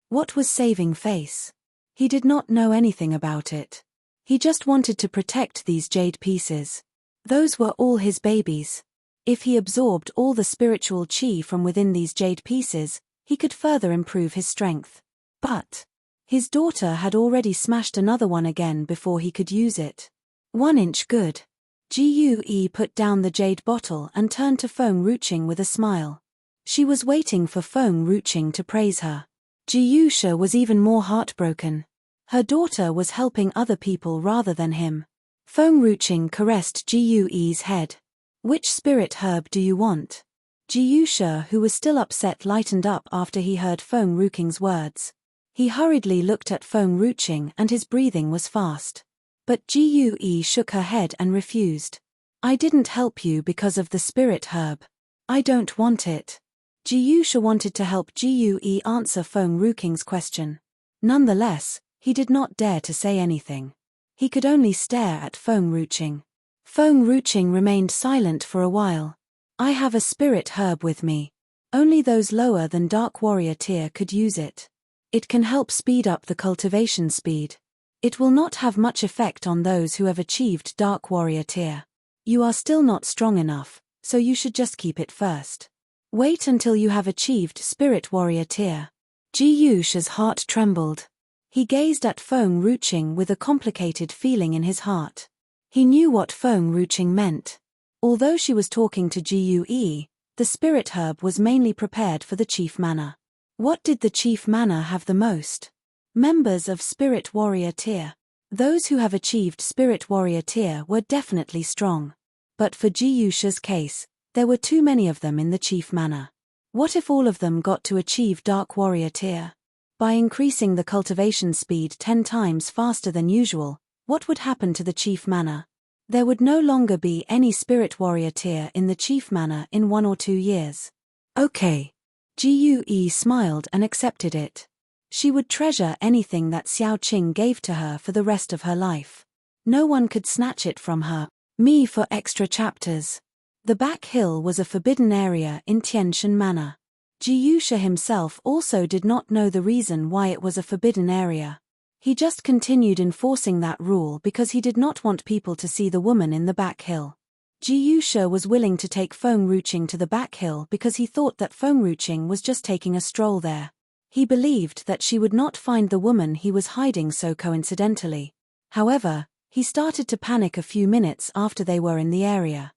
What was saving face? He did not know anything about it. He just wanted to protect these jade pieces. Those were all his babies. If he absorbed all the spiritual chi from within these jade pieces, he could further improve his strength. But his daughter had already smashed another one again before he could use it. 1 inch good. Gue put down the jade bottle and turned to Feng Ruching with a smile. She was waiting for Feng Ruching to praise her. Jiusha was even more heartbroken. Her daughter was helping other people rather than him. Feng Ruching caressed Gue's head. Which spirit herb do you want? Jiusha, who was still upset, lightened up after he heard Feng Ruching's words. He hurriedly looked at Feng Ruching and his breathing was fast. But Gue shook her head and refused. I didn't help you because of the spirit herb. I don't want it. Jiusha wanted to help Gue answer Feng Ruching's question. Nonetheless, he did not dare to say anything. He could only stare at Feng Ruching. Feng Ruching remained silent for a while. I have a spirit herb with me. Only those lower than Dark Warrior tier could use it. It can help speed up the cultivation speed. It will not have much effect on those who have achieved Dark Warrior tier. You are still not strong enough, so you should just keep it first. Wait until you have achieved Spirit Warrior tier. Jiusha's heart trembled. He gazed at Feng Ruching with a complicated feeling in his heart. He knew what Feng Ruching meant. Although she was talking to Gue, the spirit herb was mainly prepared for the chief mana. What did the chief mana have the most? Members of Spirit Warrior tier. Those who have achieved Spirit Warrior tier were definitely strong. But for Jiusha's case, there were too many of them in the chief mana. What if all of them got to achieve Dark Warrior tier? By increasing the cultivation speed 10 times faster than usual, what would happen to the chief mana? There would no longer be any Spirit Warrior tier in the chief mana in 1 or 2 years. Okay. Gue smiled and accepted it. She would treasure anything that Xiao Qing gave to her for the rest of her life. No one could snatch it from her. Me for extra chapters. The back hill was a forbidden area in Tianshan Manor. Jiusha himself also did not know the reason why it was a forbidden area. He just continued enforcing that rule because he did not want people to see the woman in the back hill. Jiusha was willing to take Feng Ruching to the back hill because he thought that Feng Ruching was just taking a stroll there. He believed that she would not find the woman he was hiding so coincidentally. However, he started to panic a few minutes after they were in the area.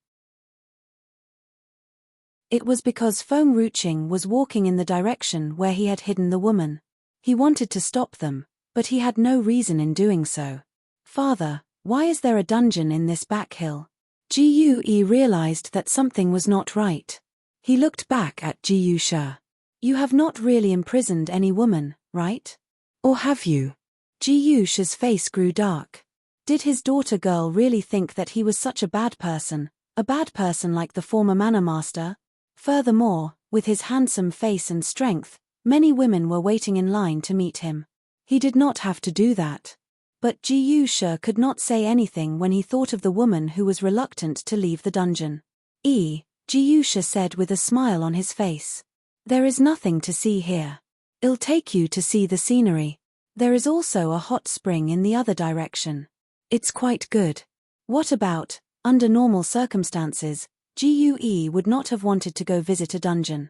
It was because Feng Ruching was walking in the direction where he had hidden the woman. He wanted to stop them, but he had no reason in doing so. Father, why is there a dungeon in this back hill? Gue realized that something was not right. He looked back at Jiusha. You have not really imprisoned any woman, right? Or have you? Jiusha's face grew dark. Did his daughter girl really think that he was such a bad person like the former manor master? Furthermore, with his handsome face and strength, many women were waiting in line to meet him. He did not have to do that. But Ji Yusha could not say anything when he thought of the woman who was reluctant to leave the dungeon. Ji Yusha said with a smile on his face. There is nothing to see here. I'll take you to see the scenery. There is also a hot spring in the other direction. It's quite good. What about, under normal circumstances, Ji Yue would not have wanted to go visit a dungeon.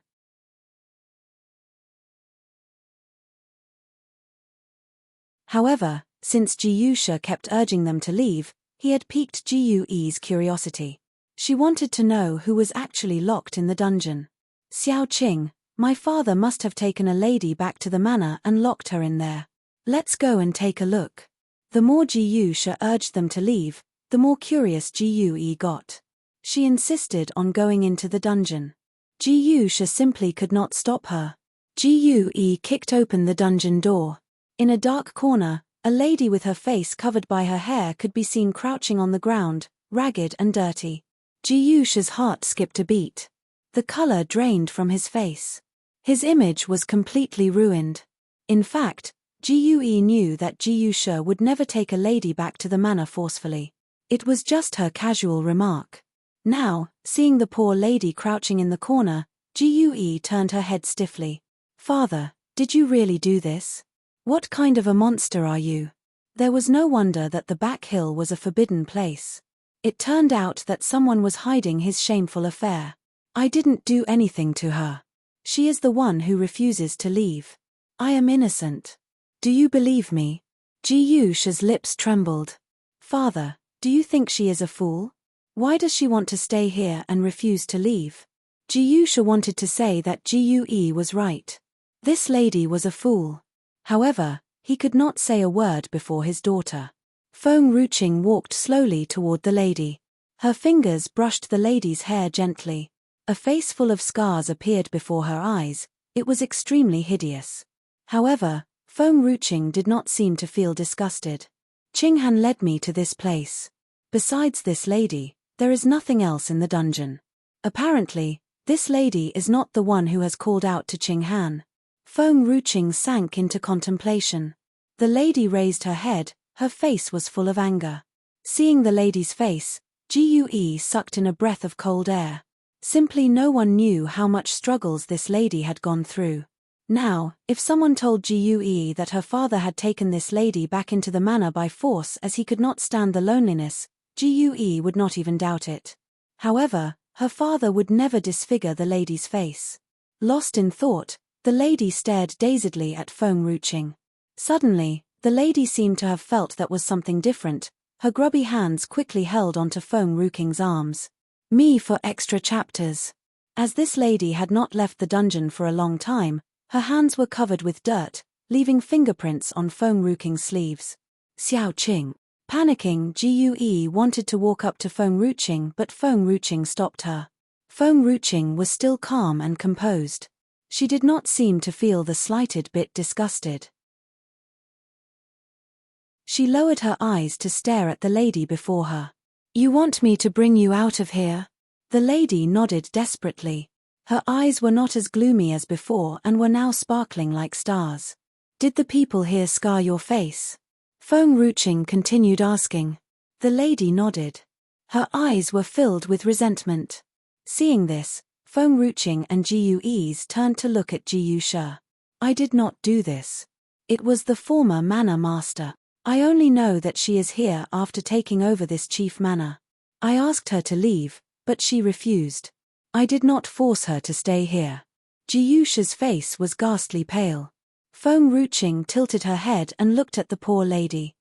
However, since Ji Yusha kept urging them to leave, he had piqued Ji Yue's curiosity. She wanted to know who was actually locked in the dungeon. Xiao Qing, my father must have taken a lady back to the manor and locked her in there. Let's go and take a look. The more Ji Yusha urged them to leave, the more curious Ji Yue got. She insisted on going into the dungeon. Ji Yusha simply could not stop her. Ji Yue kicked open the dungeon door. In a dark corner, a lady with her face covered by her hair could be seen crouching on the ground, ragged and dirty. Ji Yusha's heart skipped a beat. The color drained from his face. His image was completely ruined. In fact, Ji Yue knew that Ji Yusha would never take a lady back to the manor forcefully. It was just her casual remark. Now, seeing the poor lady crouching in the corner, Ji Yue turned her head stiffly. Father, did you really do this? What kind of a monster are you? There was no wonder that the back hill was a forbidden place. It turned out that someone was hiding his shameful affair. I didn't do anything to her. She is the one who refuses to leave. I am innocent. Do you believe me? Ji Yusha's lips trembled. Father, do you think she is a fool? Why does she want to stay here and refuse to leave? Ji Yusha wanted to say that Ji Yue was right. This lady was a fool. However, he could not say a word before his daughter. Feng Ruqing walked slowly toward the lady. Her fingers brushed the lady's hair gently. A face full of scars appeared before her eyes. It was extremely hideous. However, Feng Ruqing did not seem to feel disgusted. Qinghan led me to this place. Besides this lady, there is nothing else in the dungeon. Apparently, this lady is not the one who has called out to Qinghan. Feng Ruqing sank into contemplation. The lady raised her head, her face was full of anger. Seeing the lady's face, Ji Yue sucked in a breath of cold air. Simply no one knew how much struggles this lady had gone through. Now, if someone told Ji Yue that her father had taken this lady back into the manor by force as he could not stand the loneliness, Ji Yue would not even doubt it. However, her father would never disfigure the lady's face. Lost in thought, the lady stared dazedly at Feng Ruqing. Suddenly, the lady seemed to have felt that was something different. Her grubby hands quickly held onto Feng Ruqing's arms. Me for extra chapters. As this lady had not left the dungeon for a long time, her hands were covered with dirt, leaving fingerprints on Feng Ruqing's sleeves. Xiao Qing. Panicking, Ji Yue wanted to walk up to Feng Ruqing, but Feng Ruqing stopped her. Feng Ruqing was still calm and composed. She did not seem to feel the slightest bit disgusted. She lowered her eyes to stare at the lady before her. You want me to bring you out of here? The lady nodded desperately. Her eyes were not as gloomy as before and were now sparkling like stars. Did the people here scar your face? Feng Ruqing continued asking. The lady nodded. Her eyes were filled with resentment. Seeing this, Feng Ruqing and Ji Yue's turned to look at Ji Yusha. I did not do this. It was the former manor master. I only know that she is here after taking over this chief manor. I asked her to leave, but she refused. I did not force her to stay here. Ji Yusha's face was ghastly pale. Feng Ruqing tilted her head and looked at the poor lady.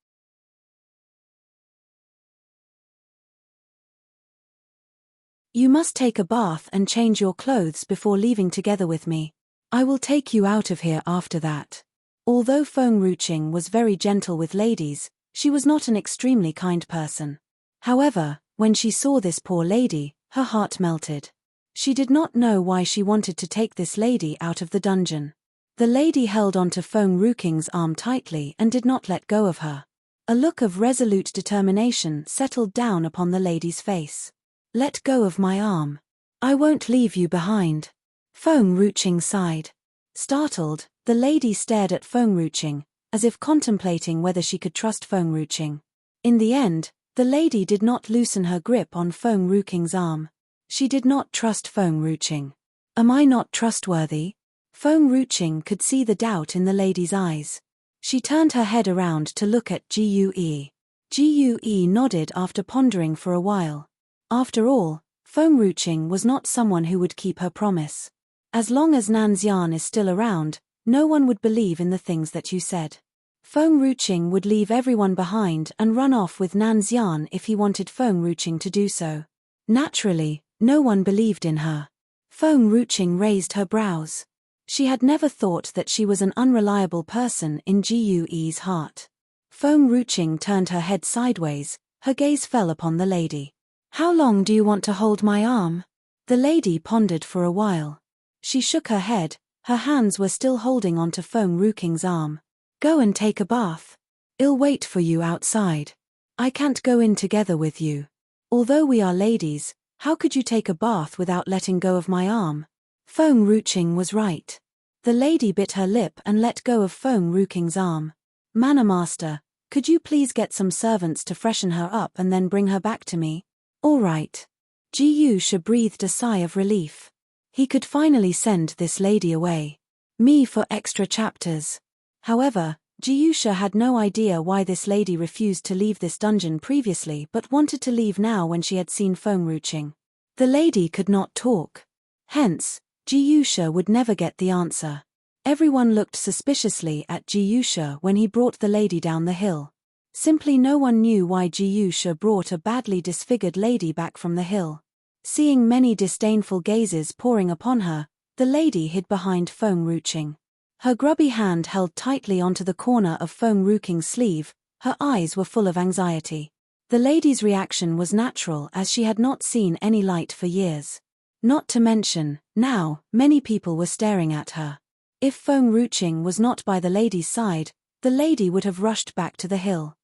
You must take a bath and change your clothes before leaving together with me. I will take you out of here after that. Although Feng Ruqing was very gentle with ladies, she was not an extremely kind person. However, when she saw this poor lady, her heart melted. She did not know why she wanted to take this lady out of the dungeon. The lady held onto Feng Ruqing's arm tightly and did not let go of her. A look of resolute determination settled down upon the lady's face. Let go of my arm. I won't leave you behind. Feng Ruqing sighed. Startled, the lady stared at Feng Ruqing, as if contemplating whether she could trust Feng Ruqing. In the end, the lady did not loosen her grip on Feng Ruqing's arm. She did not trust Feng Ruqing. Am I not trustworthy? Feng Ruqing could see the doubt in the lady's eyes. She turned her head around to look at Gue. Gue nodded after pondering for a while. After all, Feng Ruqing was not someone who would keep her promise. As long as Nanxian is still around, no one would believe in the things that you said. Feng Ruqing would leave everyone behind and run off with Nanxian if he wanted Feng Ruqing to do so. Naturally, no one believed in her. Feng Ruqing raised her brows. She had never thought that she was an unreliable person in Gue's heart. Feng Ruqing turned her head sideways, her gaze fell upon the lady. How long do you want to hold my arm? The lady pondered for a while. She shook her head, her hands were still holding onto Feng Ruqing's arm. Go and take a bath. I'll wait for you outside. I can't go in together with you. Although we are ladies, how could you take a bath without letting go of my arm? Feng Ruqing was right. The lady bit her lip and let go of Feng Ruqing's arm. Manor Master, could you please get some servants to freshen her up and then bring her back to me? All right. Jiusha breathed a sigh of relief. He could finally send this lady away. Me for extra chapters. However, Jiusha had no idea why this lady refused to leave this dungeon previously but wanted to leave now when she had seen Feng Ruqing. The lady could not talk. Hence, Jiusha would never get the answer. Everyone looked suspiciously at Jiusha when he brought the lady down the hill. Simply no one knew why Jiusha brought a badly disfigured lady back from the hill. Seeing many disdainful gazes pouring upon her, the lady hid behind Feng Ruqing. Her grubby hand held tightly onto the corner of Feng Ruqing's sleeve, her eyes were full of anxiety. The lady's reaction was natural as she had not seen any light for years. Not to mention, now, many people were staring at her. If Feng Ruqing was not by the lady's side, the lady would have rushed back to the hill.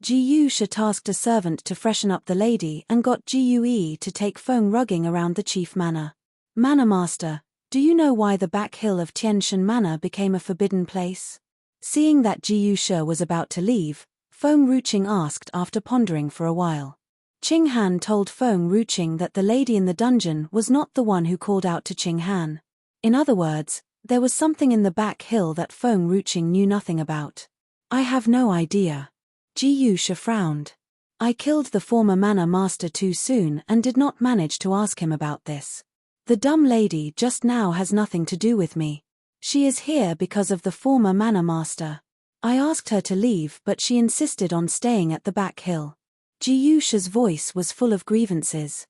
Jiusha tasked a servant to freshen up the lady and got Gue to take Feng Ruqing around the chief manor. Manor Master, do you know why the back hill of Tianshan Manor became a forbidden place? Seeing that Jiusha was about to leave, Feng Ruqing asked after pondering for a while. Qing Han told Feng Ruqing that the lady in the dungeon was not the one who called out to Qing Han. In other words, there was something in the back hill that Feng Ruqing knew nothing about. I have no idea. Jiusha frowned. I killed the former manor master too soon and did not manage to ask him about this. The dumb lady just now has nothing to do with me. She is here because of the former manor master. I asked her to leave but she insisted on staying at the back hill. Jiusha's voice was full of grievances.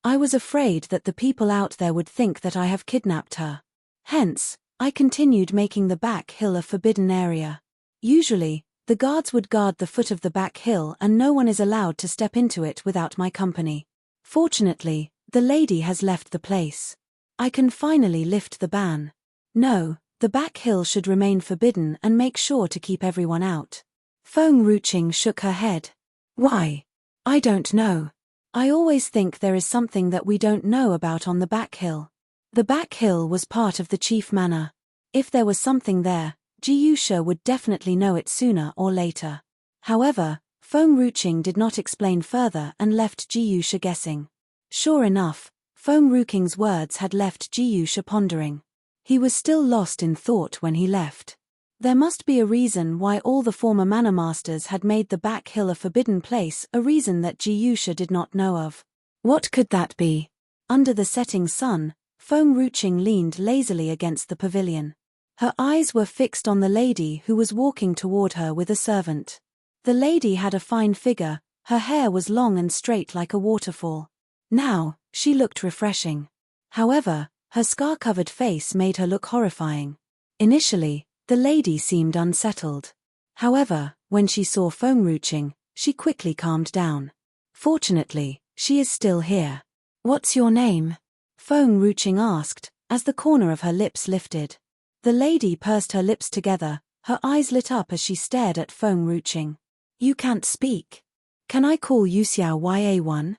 I was afraid that the people out there would think that I have kidnapped her. Hence, I continued making the back hill a forbidden area. Usually, the guards would guard the foot of the back hill and no one is allowed to step into it without my company. Fortunately, the lady has left the place. I can finally lift the ban. No, the back hill should remain forbidden and make sure to keep everyone out. Feng Ruqing shook her head. Why? I don't know. I always think there is something that we don't know about on the back hill. The back hill was part of the chief manor. If there was something there, Jiusha would definitely know it sooner or later. However, Feng Ruqing did not explain further and left Jiusha guessing. Sure enough, Feng Ruqing's words had left Jiusha pondering. He was still lost in thought when he left. There must be a reason why all the former manor masters had made the back hill a forbidden place, a reason that Jiusha did not know of. What could that be? Under the setting sun, Feng Ruqing leaned lazily against the pavilion. Her eyes were fixed on the lady who was walking toward her with a servant. The lady had a fine figure, her hair was long and straight like a waterfall. Now, she looked refreshing. However, her scar-covered face made her look horrifying. Initially, the lady seemed unsettled. However, when she saw Feng Ruqing, she quickly calmed down. Fortunately, she is still here. What's your name? Feng Ruqing asked, as the corner of her lips lifted. The lady pursed her lips together, her eyes lit up as she stared at Feng Ruqing. You can't speak. Can I call you Xiao Ya1?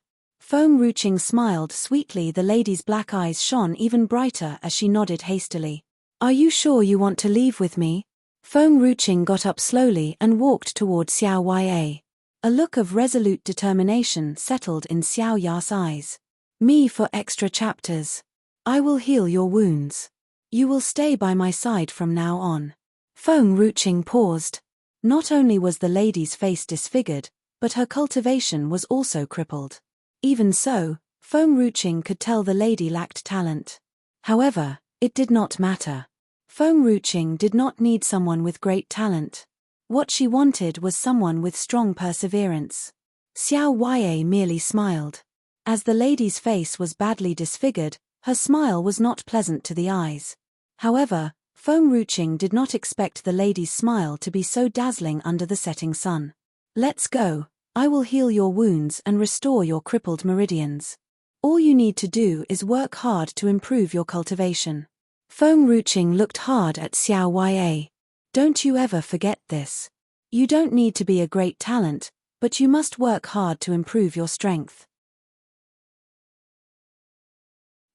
Feng Ruqing smiled sweetly. The lady's black eyes shone even brighter as she nodded hastily. Are you sure you want to leave with me? Feng Ruqing got up slowly and walked toward Xiao Yue. A look of resolute determination settled in Xiao Ya's eyes. Me for extra chapters. I will heal your wounds. You will stay by my side from now on. Feng Ruqing paused. Not only was the lady's face disfigured, but her cultivation was also crippled. Even so, Feng Ruqing could tell the lady lacked talent. However, it did not matter. Feng Ruqing did not need someone with great talent. What she wanted was someone with strong perseverance. Xiao Yue merely smiled. As the lady's face was badly disfigured, her smile was not pleasant to the eyes. However, Feng Ruqing did not expect the lady's smile to be so dazzling under the setting sun. Let's go. I will heal your wounds and restore your crippled meridians. All you need to do is work hard to improve your cultivation. Feng Ruqing looked hard at Xiao Yue. Don't you ever forget this. You don't need to be a great talent, but you must work hard to improve your strength.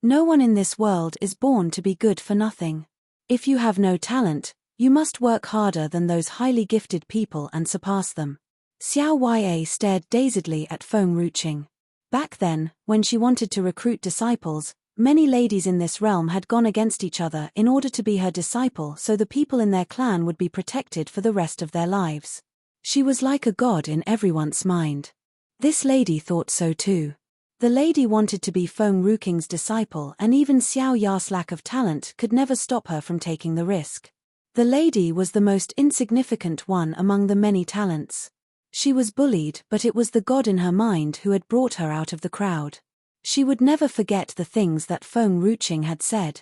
No one in this world is born to be good for nothing. If you have no talent, you must work harder than those highly gifted people and surpass them. Xiao Yue stared dazedly at Feng Ruqing. Back then, when she wanted to recruit disciples, many ladies in this realm had gone against each other in order to be her disciple so the people in their clan would be protected for the rest of their lives. She was like a god in everyone's mind. This lady thought so too. The lady wanted to be Feng Ruqing's disciple, and even Xiao Ya's lack of talent could never stop her from taking the risk. The lady was the most insignificant one among the many talents. She was bullied, but it was the god in her mind who had brought her out of the crowd. She would never forget the things that Feng Ruqing had said.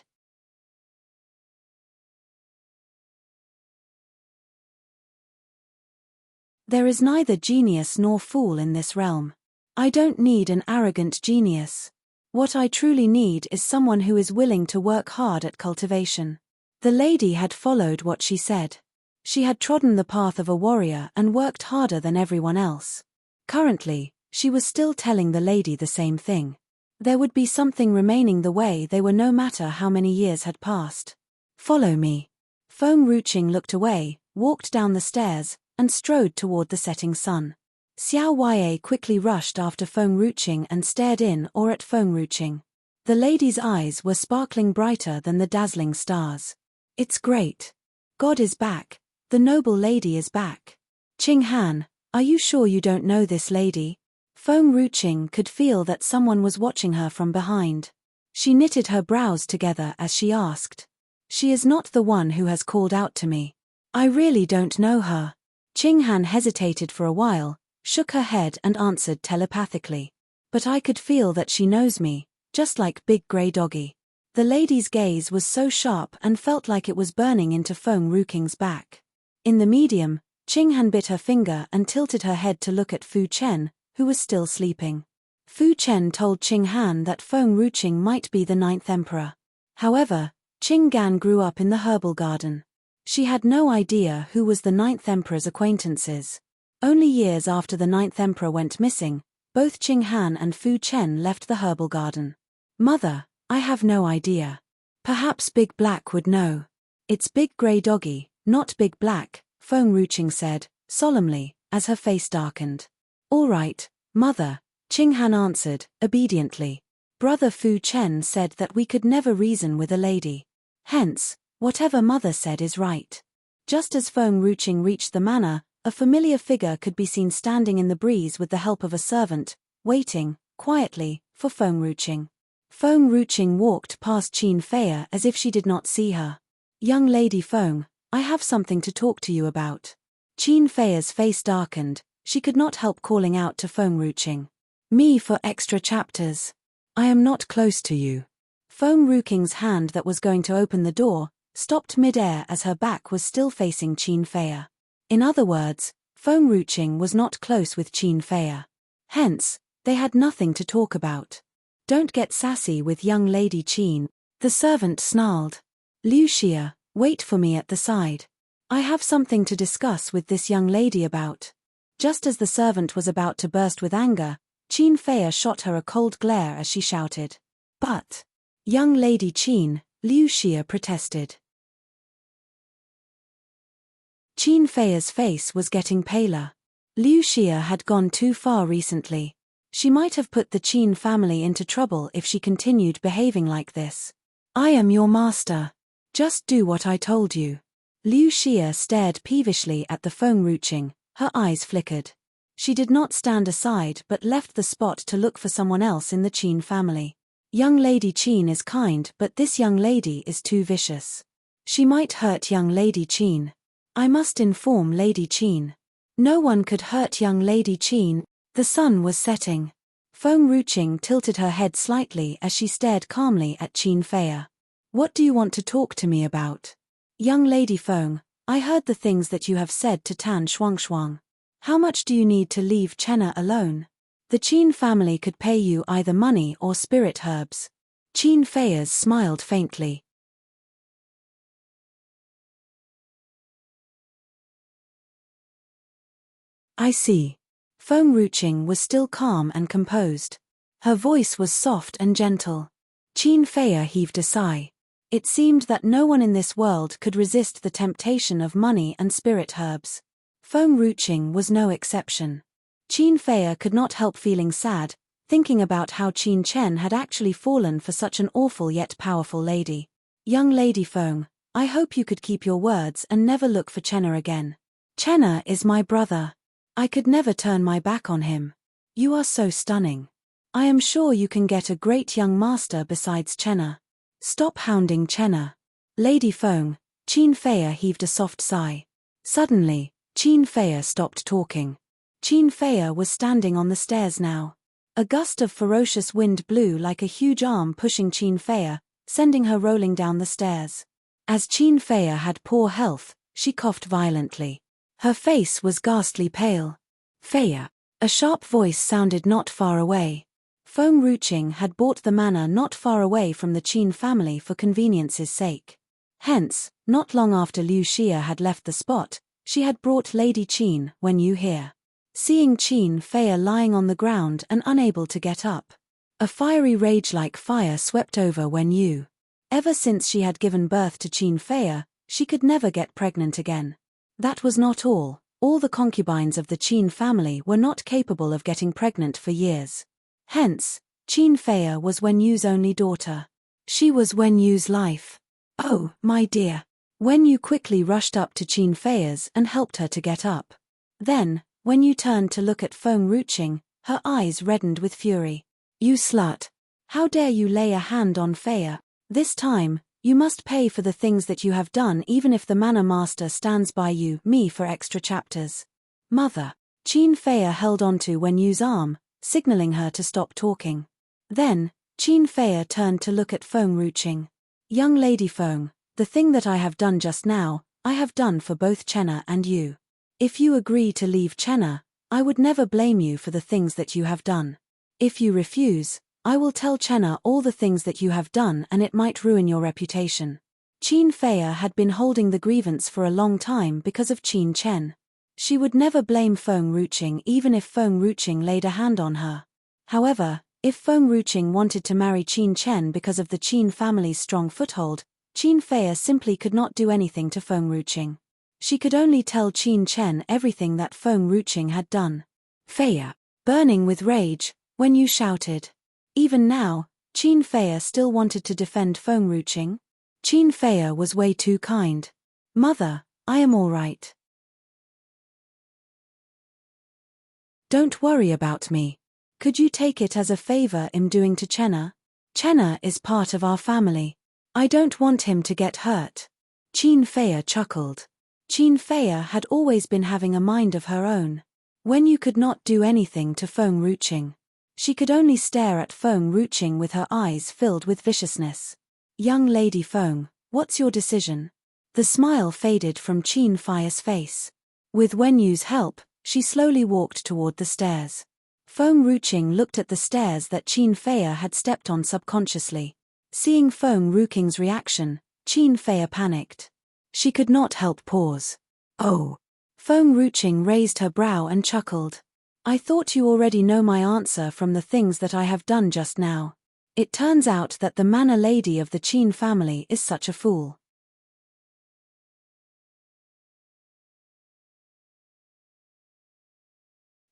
There is neither genius nor fool in this realm. I don't need an arrogant genius. What I truly need is someone who is willing to work hard at cultivation. The lady had followed what she said. She had trodden the path of a warrior and worked harder than everyone else. Currently, she was still telling the lady the same thing. There would be something remaining the way they were no matter how many years had passed. Follow me. Feng Ruqing looked away, walked down the stairs, and strode toward the setting sun. Xiao Yue quickly rushed after Feng Ruqing and stared in awe at Feng Ruqing. The lady's eyes were sparkling brighter than the dazzling stars. It's great. God is back. The noble lady is back. Qing Han, are you sure you don't know this lady? Feng Ruqing could feel that someone was watching her from behind. She knitted her brows together as she asked. She is not the one who has called out to me. I really don't know her. Qing Han hesitated for a while, shook her head and answered telepathically. But I could feel that she knows me, just like Big Grey Doggy. The lady's gaze was so sharp and felt like it was burning into Feng Ruqing's back. In the medium, Qing Han bit her finger and tilted her head to look at Fu Chen, who was still sleeping. Fu Chen told Qing Han that Feng Ruqing might be the 9th emperor. However, Qing Gan grew up in the herbal garden. She had no idea who was the 9th emperor's acquaintances. Only years after the 9th emperor went missing, both Qing Han and Fu Chen left the herbal garden. Mother, I have no idea. Perhaps Big Black would know. It's Big Grey Doggy, not Big Black, Feng Ruqing said, solemnly, as her face darkened. All right, Mother, Qing Han answered, obediently. Brother Fu Chen said that we could never reason with a lady. Hence, whatever Mother said is right. Just as Feng Ruqing reached the manor, a familiar figure could be seen standing in the breeze with the help of a servant, waiting, quietly, for Feng Ruqing. Feng Ruqing walked past Qin Fei as if she did not see her. Young Lady Feng, I have something to talk to you about. Qin Fei's face darkened. She could not help calling out to Feng Ruqing. Me for extra chapters. I am not close to you. Feng Ruqing's hand that was going to open the door stopped mid-air as her back was still facing Qin Fei. In other words, Feng Ruqing was not close with Qin Fei. Hence, they had nothing to talk about. Don't get sassy with young Lady Qin, the servant snarled. Liu Xia, wait for me at the side. I have something to discuss with this young lady about. Just as the servant was about to burst with anger, Qin Fei shot her a cold glare as she shouted. But, young lady Qin, Liu Xia protested. Qin Fei's face was getting paler. Liu Xia had gone too far recently. She might have put the Qin family into trouble if she continued behaving like this. I am your master. Just do what I told you. Liu Xia stared peevishly at the Feng Ruqing, her eyes flickered. She did not stand aside but left the spot to look for someone else in the Qin family. Young lady Qin is kind, but this young lady is too vicious. She might hurt young lady Qin. I must inform Lady Qin. No one could hurt young Lady Qin. The sun was setting. Feng Ruqing tilted her head slightly as she stared calmly at Qin Fei. What do you want to talk to me about? Young Lady Feng, I heard the things that you have said to Tan Shuangshuang. How much do you need to leave Chenna alone? The Qin family could pay you either money or spirit herbs. Qin Fei smiled faintly. I see. Feng Ruqing was still calm and composed. Her voice was soft and gentle. Qin Fei heaved a sigh. It seemed that no one in this world could resist the temptation of money and spirit herbs. Feng Ruqing was no exception. Qin Fei could not help feeling sad, thinking about how Qin Chen had actually fallen for such an awful yet powerful lady. Young Lady Feng, I hope you could keep your words and never look for Chenna again. Chenna is my brother. I could never turn my back on him. You are so stunning. I am sure you can get a great young master besides Chenna. Stop hounding Chenna. Lady Feng, Qin Fei heaved a soft sigh. Suddenly, Qin Fei stopped talking. Qin Fei was standing on the stairs now. A gust of ferocious wind blew like a huge arm pushing Qin Fei, sending her rolling down the stairs. As Qin Fei had poor health, she coughed violently. Her face was ghastly pale. Fei. A sharp voice sounded not far away. Feng Ruqing had bought the manor not far away from the Qin family for convenience's sake. Hence, not long after Liu Xia had left the spot, she had brought Lady Qin when you here. Seeing Qin Fei lying on the ground and unable to get up, a fiery rage like fire swept over Wen Yu. Ever since she had given birth to Qin Fei, she could never get pregnant again. That was not all. All the concubines of the Qin family were not capable of getting pregnant for years. Hence, Qin Fei was Wen Yu's only daughter. She was Wen Yu's life. Oh, my dear. Wen Yu quickly rushed up to Qin Fei and helped her to get up. Then, when Yu turned to look at Feng Ruqing, her eyes reddened with fury. You slut! How dare you lay a hand on Fei? This time, you must pay for the things that you have done, even if the manor master stands by you, me for extra chapters. Mother. Qin Fei held onto Wen Yu's arm, signaling her to stop talking. Then, Qin Fei turned to look at Feng Ruqing. Young Lady Feng, the thing that I have done just now, I have done for both Chenna and you. If you agree to leave Chenna, I would never blame you for the things that you have done. If you refuse, I will tell Chenna all the things that you have done and it might ruin your reputation. Qin Fei had been holding the grievance for a long time because of Qin Chen. She would never blame Feng Ruqing even if Feng Ruqing laid a hand on her. However, if Feng Ruqing wanted to marry Qin Chen because of the Qin family's strong foothold, Qin Fei simply could not do anything to Feng Ruqing. She could only tell Qin Chen everything that Feng Ruqing had done. Fei, burning with rage, Wen Yu shouted. Even now, Qin Fei still wanted to defend Feng Ruqing. Qin Fei was way too kind. Mother, I am all right. Don't worry about me. Could you take it as a favor I'm doing to Chenna? Chenna is part of our family. I don't want him to get hurt. Qin Fei chuckled. Qin Fei had always been having a mind of her own. When you could not do anything to Feng Ruqing, she could only stare at Feng Ruqing with her eyes filled with viciousness. Young Lady Feng, what's your decision? The smile faded from Qin Fei's face. With Wen Yu's help, she slowly walked toward the stairs. Feng Ruqing looked at the stairs that Qin Fei had stepped on subconsciously. Seeing Feng Ruqing's reaction, Qin Fei panicked. She could not help pause. Oh! Feng Ruqing raised her brow and chuckled. I thought you already know my answer from the things that I have done just now. It turns out that the manor lady of the Qin family is such a fool.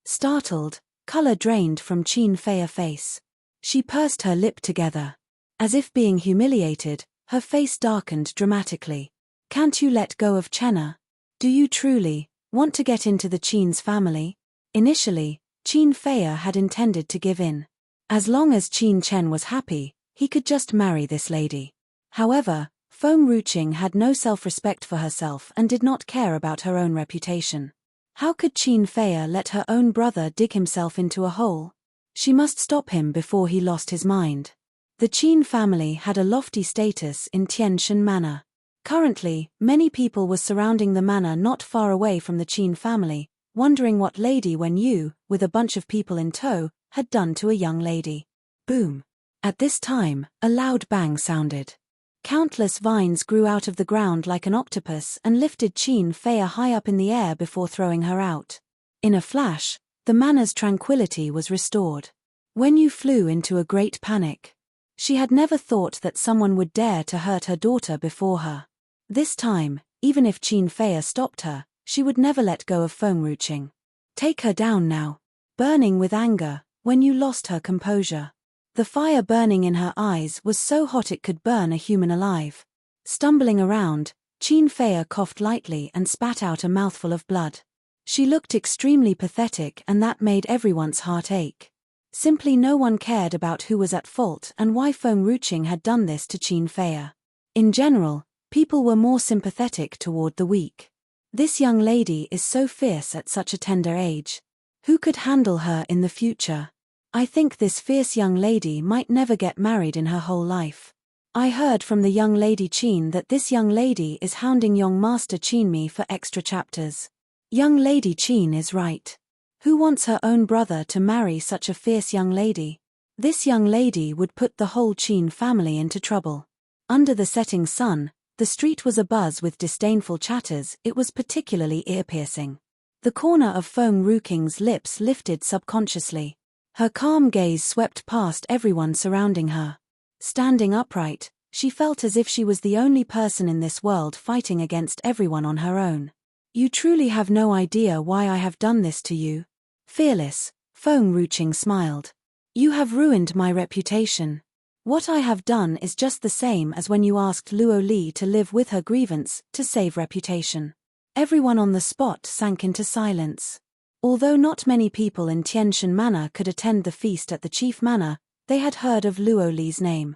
Startled, color drained from Qin Fei's face. She pursed her lip together. As if being humiliated, her face darkened dramatically. Can't you let go of Chenna? Do you truly want to get into the Qin's family? Initially, Qin Fei had intended to give in. As long as Qin Chen was happy, he could just marry this lady. However, Feng Ruqing had no self-respect for herself and did not care about her own reputation. How could Qin Fei let her own brother dig himself into a hole? She must stop him before he lost his mind. The Qin family had a lofty status in Tianshan Manor. Currently, many people were surrounding the manor not far away from the Qin family, wondering what Lady Wen Yu, with a bunch of people in tow, had done to a young lady. Boom! At this time, a loud bang sounded. Countless vines grew out of the ground like an octopus and lifted Qin Fei high up in the air before throwing her out. In a flash, the manor's tranquility was restored. Wen Yu flew into a great panic. She had never thought that someone would dare to hurt her daughter before her. This time, even if Qin Fei stopped her, she would never let go of Feng Ruqing. Take her down now. Burning with anger, Wen Yu lost her composure. The fire burning in her eyes was so hot it could burn a human alive. Stumbling around, Qin Fei coughed lightly and spat out a mouthful of blood. She looked extremely pathetic and that made everyone's heart ache. Simply no one cared about who was at fault and why Feng Ruqing had done this to Qin Fei. In general, people were more sympathetic toward the weak. This young lady is so fierce at such a tender age. Who could handle her in the future? I think this fierce young lady might never get married in her whole life. I heard from the young lady Qin that this young lady is hounding young master Qinmi for extra chapters. Young lady Qin is right. Who wants her own brother to marry such a fierce young lady? This young lady would put the whole Qin family into trouble. Under the setting sun, the street was abuzz with disdainful chatters. It was particularly ear-piercing. The corner of Feng Ruqing's lips lifted subconsciously. Her calm gaze swept past everyone surrounding her. Standing upright, she felt as if she was the only person in this world fighting against everyone on her own. You truly have no idea why I have done this to you. Fearless, Feng Ruqing smiled. You have ruined my reputation. What I have done is just the same as when you asked Luo Li to live with her grievance to save reputation. Everyone on the spot sank into silence. Although not many people in Tianshan Manor could attend the feast at the chief manor, they had heard of Luo Li's name.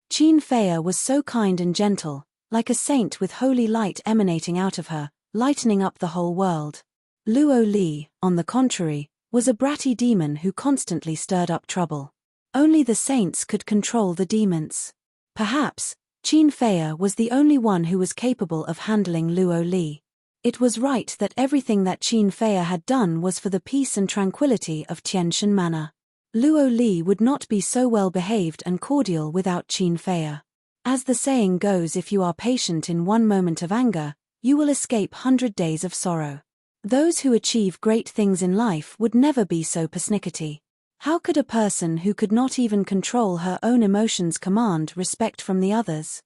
Qin Fei was so kind and gentle, like a saint with holy light emanating out of her, lightening up the whole world. Luo Li, on the contrary, was a bratty demon who constantly stirred up trouble. Only the saints could control the demons. Perhaps, Qin Fei was the only one who was capable of handling Luo Li. It was right that everything that Qin Fei had done was for the peace and tranquility of Tianshan Manor. Luo Li would not be so well behaved and cordial without Qin Fei. As the saying goes, if you are patient in one moment of anger, you will escape 100 days of sorrow. Those who achieve great things in life would never be so persnickety. How could a person who could not even control her own emotions command respect from the others?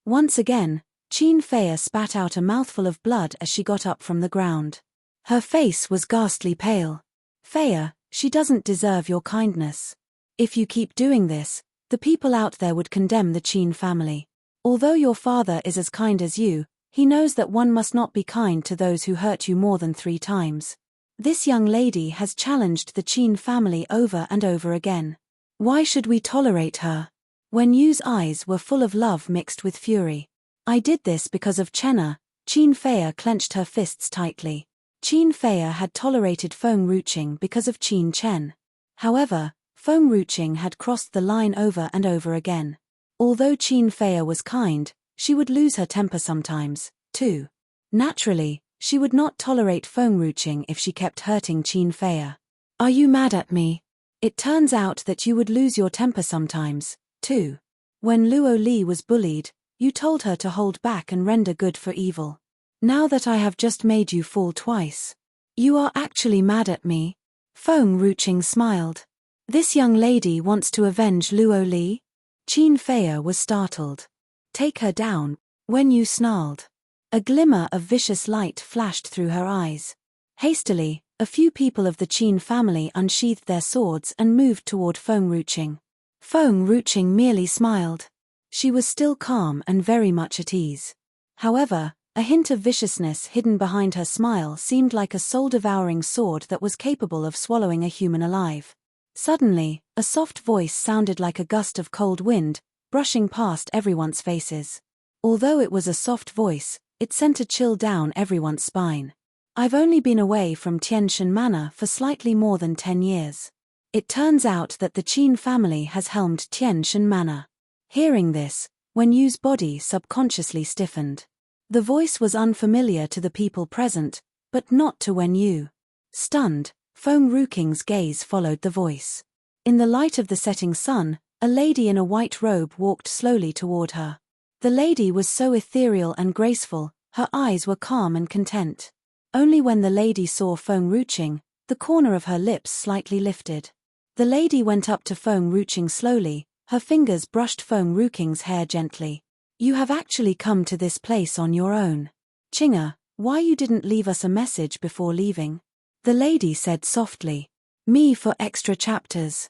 Once again, Qin Fei spat out a mouthful of blood as she got up from the ground. Her face was ghastly pale. Fei, she doesn't deserve your kindness. If you keep doing this, the people out there would condemn the Qin family. Although your father is as kind as you, he knows that one must not be kind to those who hurt you more than 3 times. This young lady has challenged the Qin family over and over again. Why should we tolerate her? Wen Yu's eyes were full of love mixed with fury. I did this because of Chenna. Qin Fei clenched her fists tightly. Qin Fei had tolerated Feng Ruqing because of Qin Chen. However, Feng Ruqing had crossed the line over and over again. Although Qin Fei was kind, she would lose her temper sometimes, too. Naturally, she would not tolerate Feng Ruqing if she kept hurting Qin Fei. Are you mad at me? It turns out that you would lose your temper sometimes, too. When Luo Li was bullied, you told her to hold back and render good for evil. Now that I have just made you fall twice, you are actually mad at me? Feng Ruqing smiled. This young lady wants to avenge Luo Li? Qin Feiya was startled. Take her down, Wen Yu snarled. A glimmer of vicious light flashed through her eyes. Hastily, a few people of the Qin family unsheathed their swords and moved toward Feng Ruqing. Feng Ruqing merely smiled. She was still calm and very much at ease. However, a hint of viciousness hidden behind her smile seemed like a soul-devouring sword that was capable of swallowing a human alive. Suddenly, a soft voice sounded like a gust of cold wind, brushing past everyone's faces. Although it was a soft voice, it sent a chill down everyone's spine. I've only been away from Tianshan Manor for slightly more than 10 years. It turns out that the Qin family has helmed Tianshan Manor. Hearing this, Wen Yu's body subconsciously stiffened. The voice was unfamiliar to the people present, but not to Wen Yu. Stunned, Feng Ruqing's gaze followed the voice. In the light of the setting sun, a lady in a white robe walked slowly toward her. The lady was so ethereal and graceful, her eyes were calm and content. Only when the lady saw Feng Ruqing, the corner of her lips slightly lifted. The lady went up to Feng Ruqing slowly, her fingers brushed Feng Ruqing's hair gently. You have actually come to this place on your own. Qing'er, why you didn't leave us a message before leaving? The lady said softly. Me for extra chapters.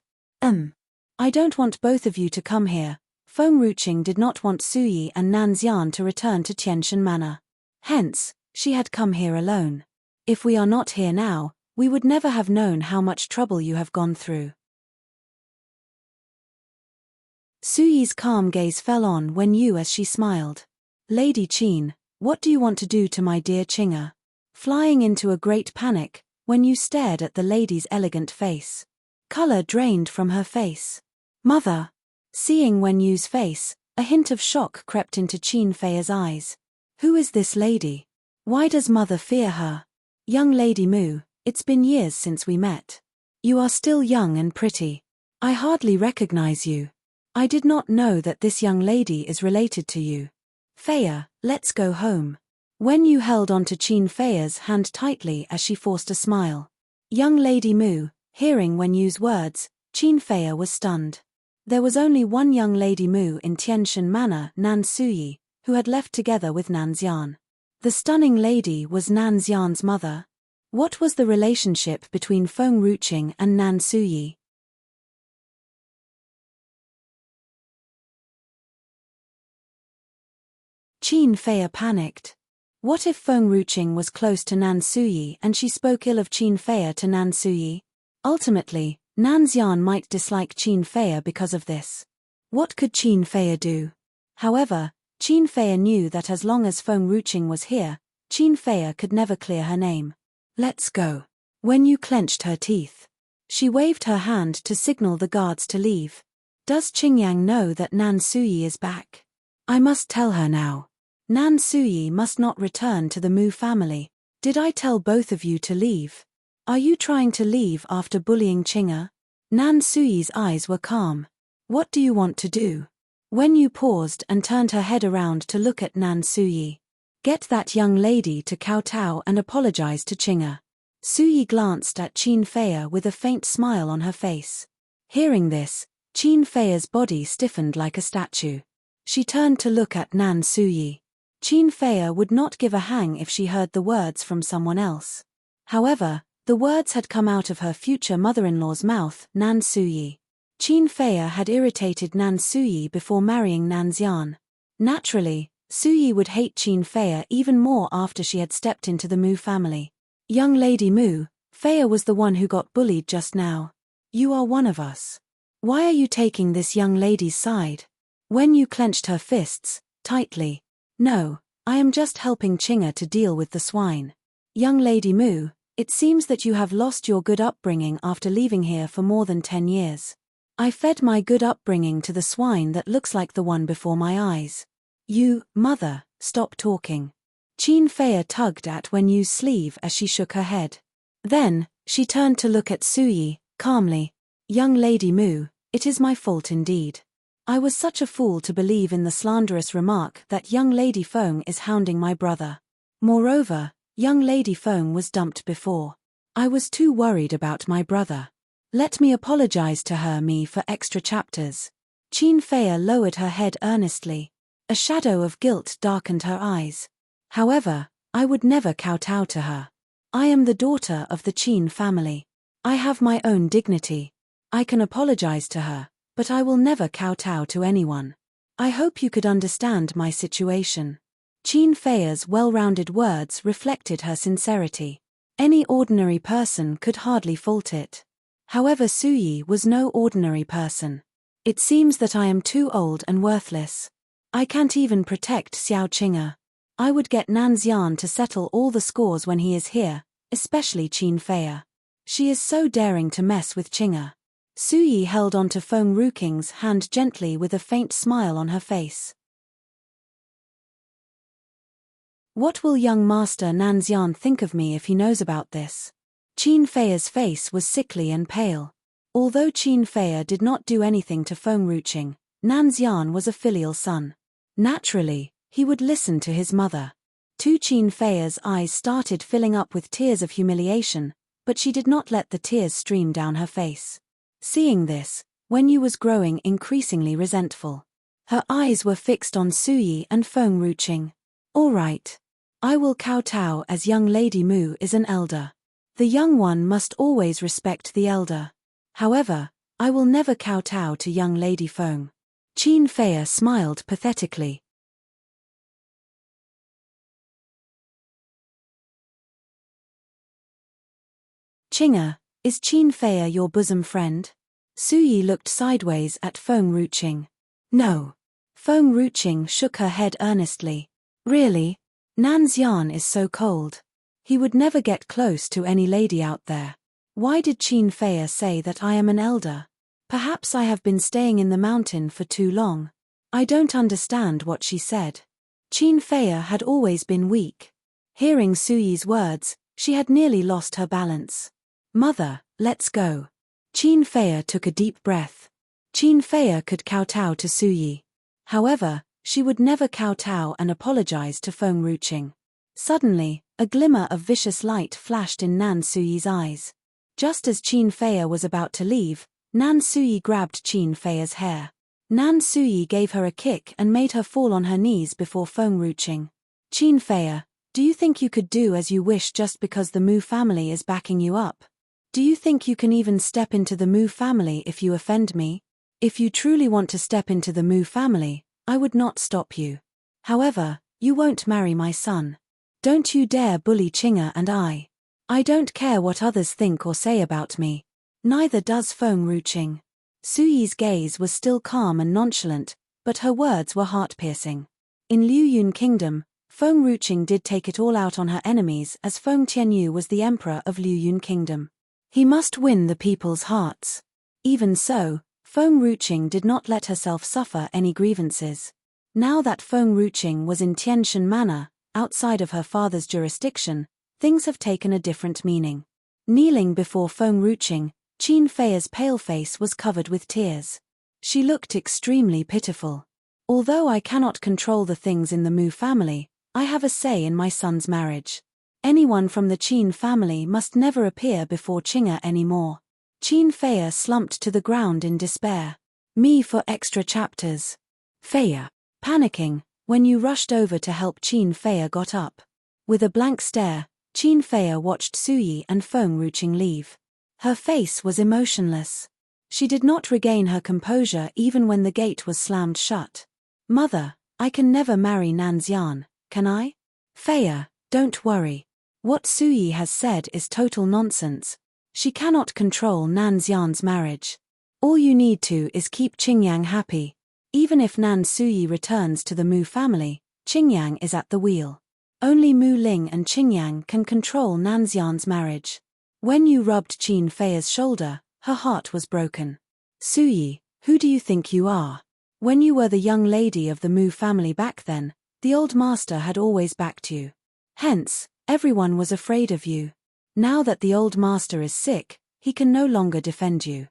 I don't want both of you to come here. Feng Ruqing did not want Suyi and Nanxian to return to Tianshan Manor. Hence, she had come here alone. If we are not here now, we would never have known how much trouble you have gone through. Suyi's calm gaze fell on Wen Yu as she smiled. Lady Qin, what do you want to do to my dear Qing'er? Flying into a great panic, Wen Yu stared at the lady's elegant face. Color drained from her face. Mother! Seeing Wen Yu's face, a hint of shock crept into Qin Feiya's eyes. Who is this lady? Why does mother fear her? Young Lady Mu, it's been years since we met. You are still young and pretty. I hardly recognize you. I did not know that this young lady is related to you. Feiya, let's go home. Wen Yu held onto Qin Feiya's hand tightly as she forced a smile. Young Lady Mu, hearing Wen Yu's words, Qin Feiya was stunned. There was only one young Lady Mu in Tianshan Manor, Nan Suyi, who had left together with Nanxian. The stunning lady was Nanxian's mother. What was the relationship between Feng Ruqing and Nan Suyi? Qin Feiya panicked. What if Feng Ruqing was close to Nan Suyi and she spoke ill of Qin Feiya to Nan Suyi? Ultimately, Nanxian might dislike Qin Feiya because of this. What could Qin Feiya do? However, Qin Feiya knew that as long as Feng Ruqing was here, Qin Feiya could never clear her name. Let's go. Wen Yu clenched her teeth. She waved her hand to signal the guards to leave. Does Qingyang know that Nan Suyi is back? I must tell her now. Nan Suyi must not return to the Mu family. Did I tell both of you to leave? Are you trying to leave after bullying Qing'er? Nan Suyi's eyes were calm. What do you want to do? Wen Yu paused and turned her head around to look at Nan Suyi. Get that young lady to kowtow and apologize to Qing'er. Suyi glanced at Qin Feiya with a faint smile on her face. Hearing this, Qin Feiya's body stiffened like a statue. She turned to look at Nan Suyi. Qin Feiya would not give a hang if she heard the words from someone else. However, the words had come out of her future mother-in-law's mouth, Nan Suyi. Qin Feiya had irritated Nan Suyi before marrying Nanxian. Naturally, Suyi would hate Qin Feiya even more after she had stepped into the Mu family. Young Lady Mu, Feiya was the one who got bullied just now. You are one of us. Why are you taking this young lady's side? Wen Yu clenched her fists, tightly. No, I am just helping Qing'er to deal with the swine. Young Lady Mu, it seems that you have lost your good upbringing after leaving here for more than 10 years. I fed my good upbringing to the swine that looks like the one before my eyes. You, mother, stop talking. Qin Feiya tugged at Wen Yu's sleeve as she shook her head. Then, she turned to look at Suyi, calmly. Young Lady Mu, it is my fault indeed. I was such a fool to believe in the slanderous remark that young Lady Feng is hounding my brother. Moreover, young Lady Feng was dumped before. I was too worried about my brother. Let me apologize to her for extra chapters. Qin Fei lowered her head earnestly. A shadow of guilt darkened her eyes. However, I would never kowtow to her. I am the daughter of the Qin family. I have my own dignity. I can apologize to her, but I will never kowtow to anyone. I hope you could understand my situation. Qin Fei's well-rounded words reflected her sincerity. Any ordinary person could hardly fault it. However, Suyi was no ordinary person. It seems that I am too old and worthless. I can't even protect Xiao Qing'er. I would get Nanxian to settle all the scores when he is here, especially Qin Fei. She is so daring to mess with Qing'er. Suyi held onto Feng Ruqing's hand gently with a faint smile on her face. What will young Master Nanxian think of me if he knows about this? Qin Fei's face was sickly and pale. Although Qin Fei did not do anything to Feng Ruqing, Nanxian was a filial son. Naturally, he would listen to his mother. Qin Fei's eyes started filling up with tears of humiliation, but she did not let the tears stream down her face. Seeing this, Wenyu was growing increasingly resentful. Her eyes were fixed on Suyi and Feng Ruqing. All right. I will kowtow as young Lady Mu is an elder. The young one must always respect the elder. However, I will never kowtow to young Lady Feng. Qin Fei smiled pathetically. Qing'er, is Qin Fei your bosom friend? Suyi looked sideways at Feng Ruqing. No. Feng Ruqing shook her head earnestly. Really? Nanxian is so cold. He would never get close to any lady out there. Why did Qin Fei say that I am an elder? Perhaps I have been staying in the mountain for too long. I don't understand what she said. Qin Fei had always been weak. Hearing Suyi's words, she had nearly lost her balance. Mother, let's go. Qin Fei took a deep breath. Qin Fei could kowtow to Suyi. However, she would never kowtow and apologize to Feng Ruqing. Suddenly, a glimmer of vicious light flashed in Nan Suyi's eyes. Just as Qin Fei was about to leave, Nan Suyi grabbed Qin Fei's hair. Nan Suyi gave her a kick and made her fall on her knees before Feng Ruqing. Qin Fei, do you think you could do as you wish just because the Mu family is backing you up? Do you think you can even step into the Mu family if you offend me? If you truly want to step into the Mu family, I would not stop you. However, you won't marry my son. Don't you dare bully Qing'er and I. I don't care what others think or say about me. Neither does Feng Ruqing. Suyi's gaze was still calm and nonchalant, but her words were heart-piercing. In Liuyun Kingdom, Feng Ruqing did take it all out on her enemies as Feng Tianyu was the emperor of Liuyun Kingdom. He must win the people's hearts. Even so, Feng Ruqing did not let herself suffer any grievances. Now that Feng Ruqing was in Tianshan Manor, outside of her father's jurisdiction, things have taken a different meaning. Kneeling before Feng Ruqing, Qin Fei's pale face was covered with tears. She looked extremely pitiful. Although I cannot control the things in the Mu family, I have a say in my son's marriage. Anyone from the Qin family must never appear before Qing'er anymore. Qin Fei slumped to the ground in despair. Me for extra chapters. Fei, panicking, when you rushed over to help Qin Fei got up. With a blank stare, Qin Fei watched Suyi and Feng Ruqing leave. Her face was emotionless. She did not regain her composure even when the gate was slammed shut. Mother, I can never marry Nanxian, can I? Fei, don't worry. What Suyi has said is total nonsense. She cannot control Nanxian's marriage. All you need to is keep Qingyang happy. Even if Nan Suyi returns to the Mu family, Qingyang is at the wheel. Only Mu Ling and Qingyang can control Nanxian's marriage. When you rubbed Qin Fei's shoulder, her heart was broken. Suyi, who do you think you are? When you were the young lady of the Mu family back then, the old master had always backed you. Hence, everyone was afraid of you. Now that the old master is sick, he can no longer defend you.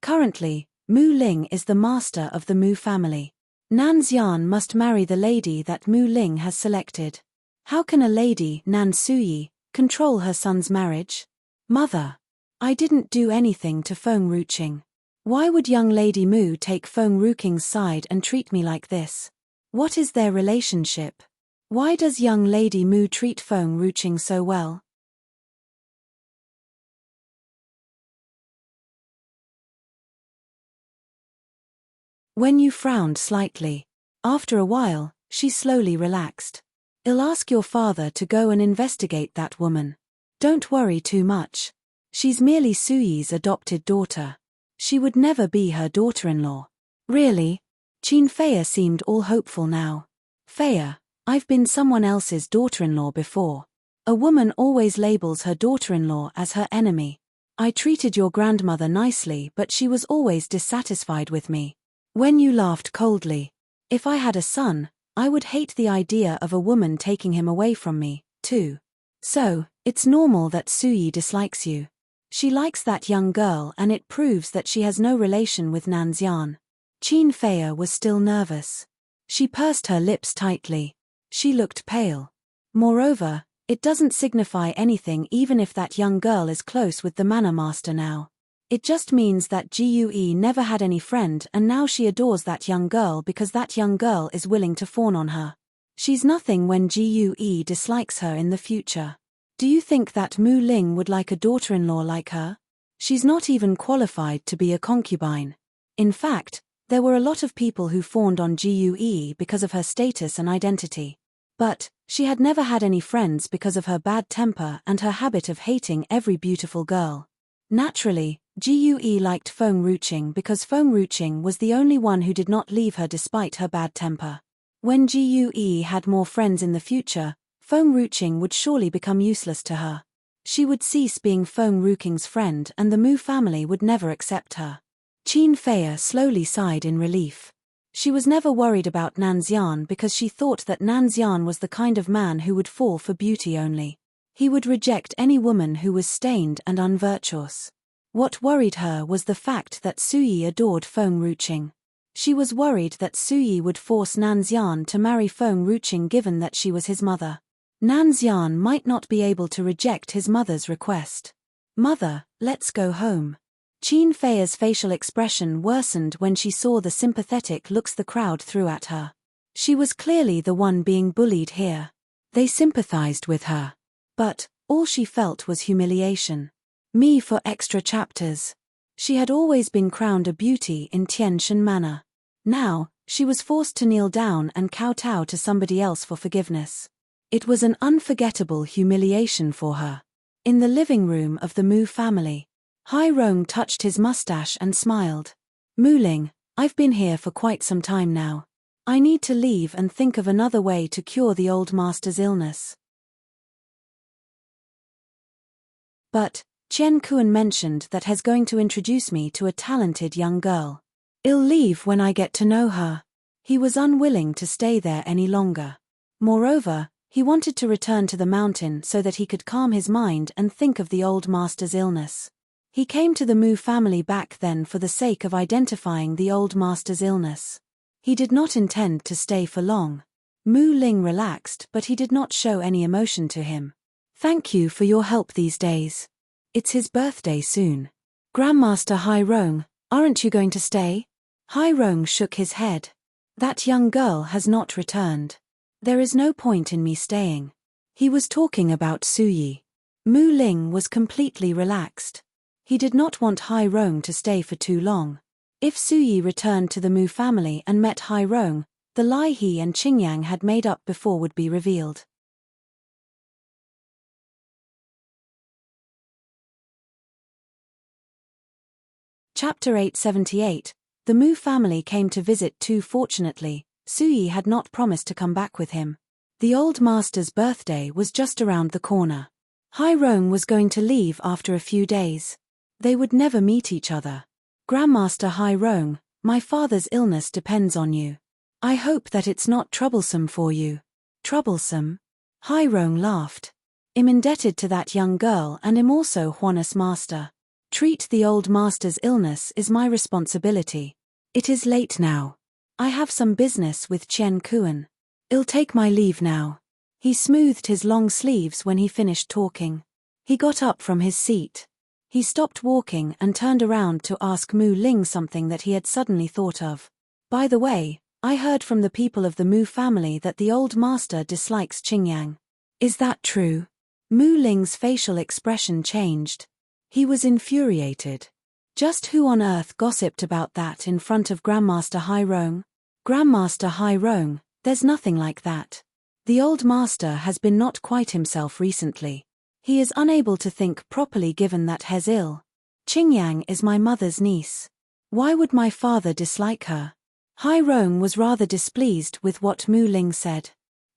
Currently, Mu Ling is the master of the Mu family. Nan Xian must marry the lady that Mu Ling has selected. How can a lady, Nan Suyi, control her son's marriage? Mother, I didn't do anything to Feng Ruqing. Why would young lady Mu take Feng Ruqing's side and treat me like this? What is their relationship? Why does young lady Mu treat Feng Ruqing so well? Wen Yu frowned slightly. After a while, she slowly relaxed. I'll ask your father to go and investigate that woman. Don't worry too much. She's merely Suyi's adopted daughter. She would never be her daughter-in-law. Really? Qin Feiya seemed all hopeful now. Feiya, I've been someone else's daughter-in-law before. A woman always labels her daughter-in-law as her enemy. I treated your grandmother nicely, but she was always dissatisfied with me. Wen Yu laughed coldly. If I had a son, I would hate the idea of a woman taking him away from me, too. So, it's normal that Suyi dislikes you. She likes that young girl and it proves that she has no relation with Nan Xian. Qin Feiya was still nervous. She pursed her lips tightly. She looked pale. Moreover, it doesn't signify anything even if that young girl is close with the manor master now. It just means that Gue never had any friend and now she adores that young girl because that young girl is willing to fawn on her. She's nothing when Gue dislikes her in the future. Do you think that Mu Ling would like a daughter-in-law like her? She's not even qualified to be a concubine. In fact, there were a lot of people who fawned on Gue because of her status and identity. But, she had never had any friends because of her bad temper and her habit of hating every beautiful girl. Naturally, Gue liked Feng Ruqing because Feng Ruqing was the only one who did not leave her despite her bad temper. When Gue had more friends in the future, Feng Ruqing would surely become useless to her. She would cease being Feng Ruqing's friend and the Mu family would never accept her. Qin Feiya slowly sighed in relief. She was never worried about Nan Xian because she thought that Nan Xian was the kind of man who would fall for beauty only. He would reject any woman who was stained and unvirtuous. What worried her was the fact that Suyi adored Feng Ruqing. She was worried that Suyi would force Nan Xian to marry Feng Ruqing given that she was his mother. Nan Xian might not be able to reject his mother's request. Mother, let's go home. Qin Feiya's facial expression worsened when she saw the sympathetic looks the crowd threw at her. She was clearly the one being bullied here. They sympathized with her. But, all she felt was humiliation. Me for extra chapters. She had always been crowned a beauty in Tianshan Manor. Now, she was forced to kneel down and kowtow to somebody else for forgiveness. It was an unforgettable humiliation for her. In the living room of the Mu family, Hai Rong touched his mustache and smiled. Mu Ling, I've been here for quite some time now. I need to leave and think of another way to cure the old master's illness. But, Chen Kuan mentioned that he's going to introduce me to a talented young girl. I'll leave when I get to know her. He was unwilling to stay there any longer. Moreover, he wanted to return to the mountain so that he could calm his mind and think of the old master's illness. He came to the Mu family back then for the sake of identifying the old master's illness. He did not intend to stay for long. Mu Ling relaxed, but he did not show any emotion to him. Thank you for your help these days. It's his birthday soon. Grandmaster Hai Rong, aren't you going to stay? Hai Rong shook his head. That young girl has not returned. There is no point in me staying. He was talking about Suyi. Mu Ling was completely relaxed. He did not want Hai Rong to stay for too long. If Suyi returned to the Mu family and met Hai Rong, the lie he and Qingyang had made up before would be revealed. Chapter 878. The Mu family came to visit too. Fortunately, Suyi had not promised to come back with him. The old master's birthday was just around the corner. Hai Rong was going to leave after a few days. They would never meet each other. Grandmaster Hai Rong, my father's illness depends on you. I hope that it's not troublesome for you. Troublesome? Hai Rong laughed. I'm indebted to that young girl and am also Huana's master. Treat the old master's illness is my responsibility. It is late now. I have some business with Chen Kuan. I'll take my leave now. He smoothed his long sleeves when he finished talking. He got up from his seat. He stopped walking and turned around to ask Mu Ling something that he had suddenly thought of. By the way, I heard from the people of the Mu family that the old master dislikes Qingyang. Is that true? Mu Ling's facial expression changed. He was infuriated. Just who on earth gossiped about that in front of Grandmaster Hai Rong? Grandmaster Hai Rong, there's nothing like that. The old master has been not quite himself recently. He is unable to think properly given that he's ill. Qingyang is my mother's niece. Why would my father dislike her? Hai Rong was rather displeased with what Mu Ling said.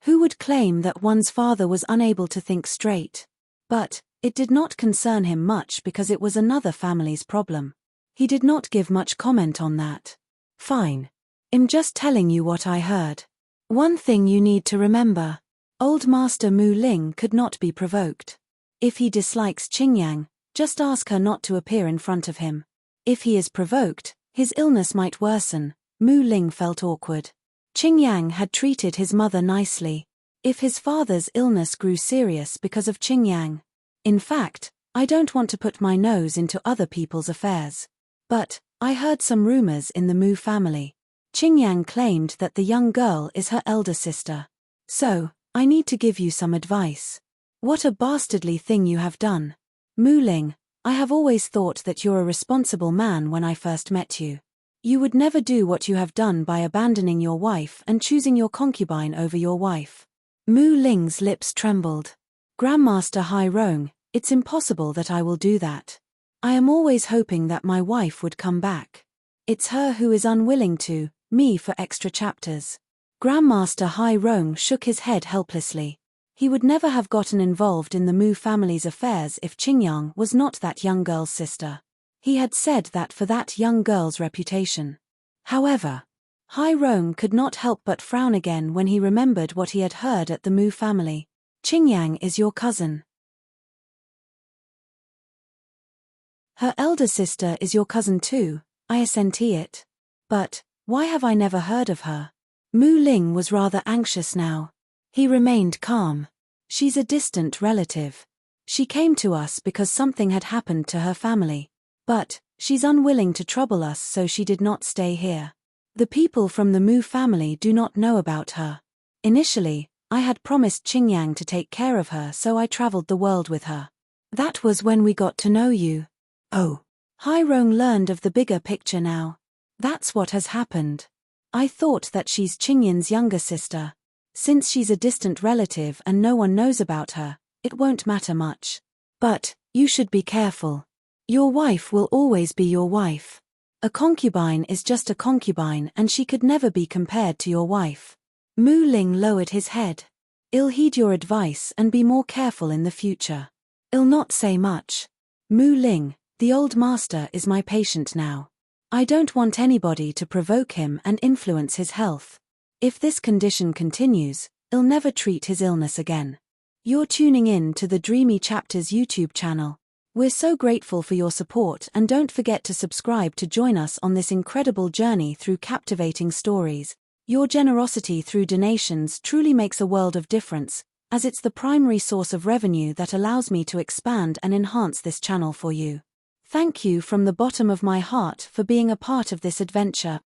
Who would claim that one's father was unable to think straight? But it did not concern him much because it was another family's problem. He did not give much comment on that. Fine. I'm just telling you what I heard. One thing you need to remember. Old Master Mu Ling could not be provoked. If he dislikes Qingyang, just ask her not to appear in front of him. If he is provoked, his illness might worsen. Mu Ling felt awkward. Qingyang had treated his mother nicely. If his father's illness grew serious because of Qingyang. In fact, I don't want to put my nose into other people's affairs. But I heard some rumors in the Mu family. Qingyang claimed that the young girl is her elder sister. So, I need to give you some advice. What a bastardly thing you have done. Mu Ling, I have always thought that you're a responsible man when I first met you. You would never do what you have done by abandoning your wife and choosing your concubine over your wife. Mu Ling's lips trembled. Grandmaster Hai Rong, it's impossible that I will do that. I am always hoping that my wife would come back. It's her who is unwilling to, me for extra chapters. Grandmaster Hai Rong shook his head helplessly. He would never have gotten involved in the Mu family's affairs if Qingyang was not that young girl's sister. He had said that for that young girl's reputation. However, Hai Rong could not help but frown again when he remembered what he had heard at the Mu family. Qingyang is your cousin. Her elder sister is your cousin too, I assenti it. But, why have I never heard of her? Mu Ling was rather anxious now. He remained calm. She's a distant relative. She came to us because something had happened to her family. But, she's unwilling to trouble us, so she did not stay here. The people from the Mu family do not know about her. Initially, I had promised Qingyang to take care of her, so I traveled the world with her. That was when we got to know you. Oh. Hai Rong learned of the bigger picture now. That's what has happened. I thought that she's Qingyang's younger sister. Since she's a distant relative and no one knows about her, it won't matter much. But, you should be careful. Your wife will always be your wife. A concubine is just a concubine and she could never be compared to your wife. Mu Ling lowered his head. I'll heed your advice and be more careful in the future. I'll not say much. Mu Ling, the old master is my patient now. I don't want anybody to provoke him and influence his health. If this condition continues, I'll never treat his illness again. You're tuning in to the Dreamy Chapters YouTube channel. We're so grateful for your support, and don't forget to subscribe to join us on this incredible journey through captivating stories. Your generosity through donations truly makes a world of difference, as it's the primary source of revenue that allows me to expand and enhance this channel for you. Thank you from the bottom of my heart for being a part of this adventure.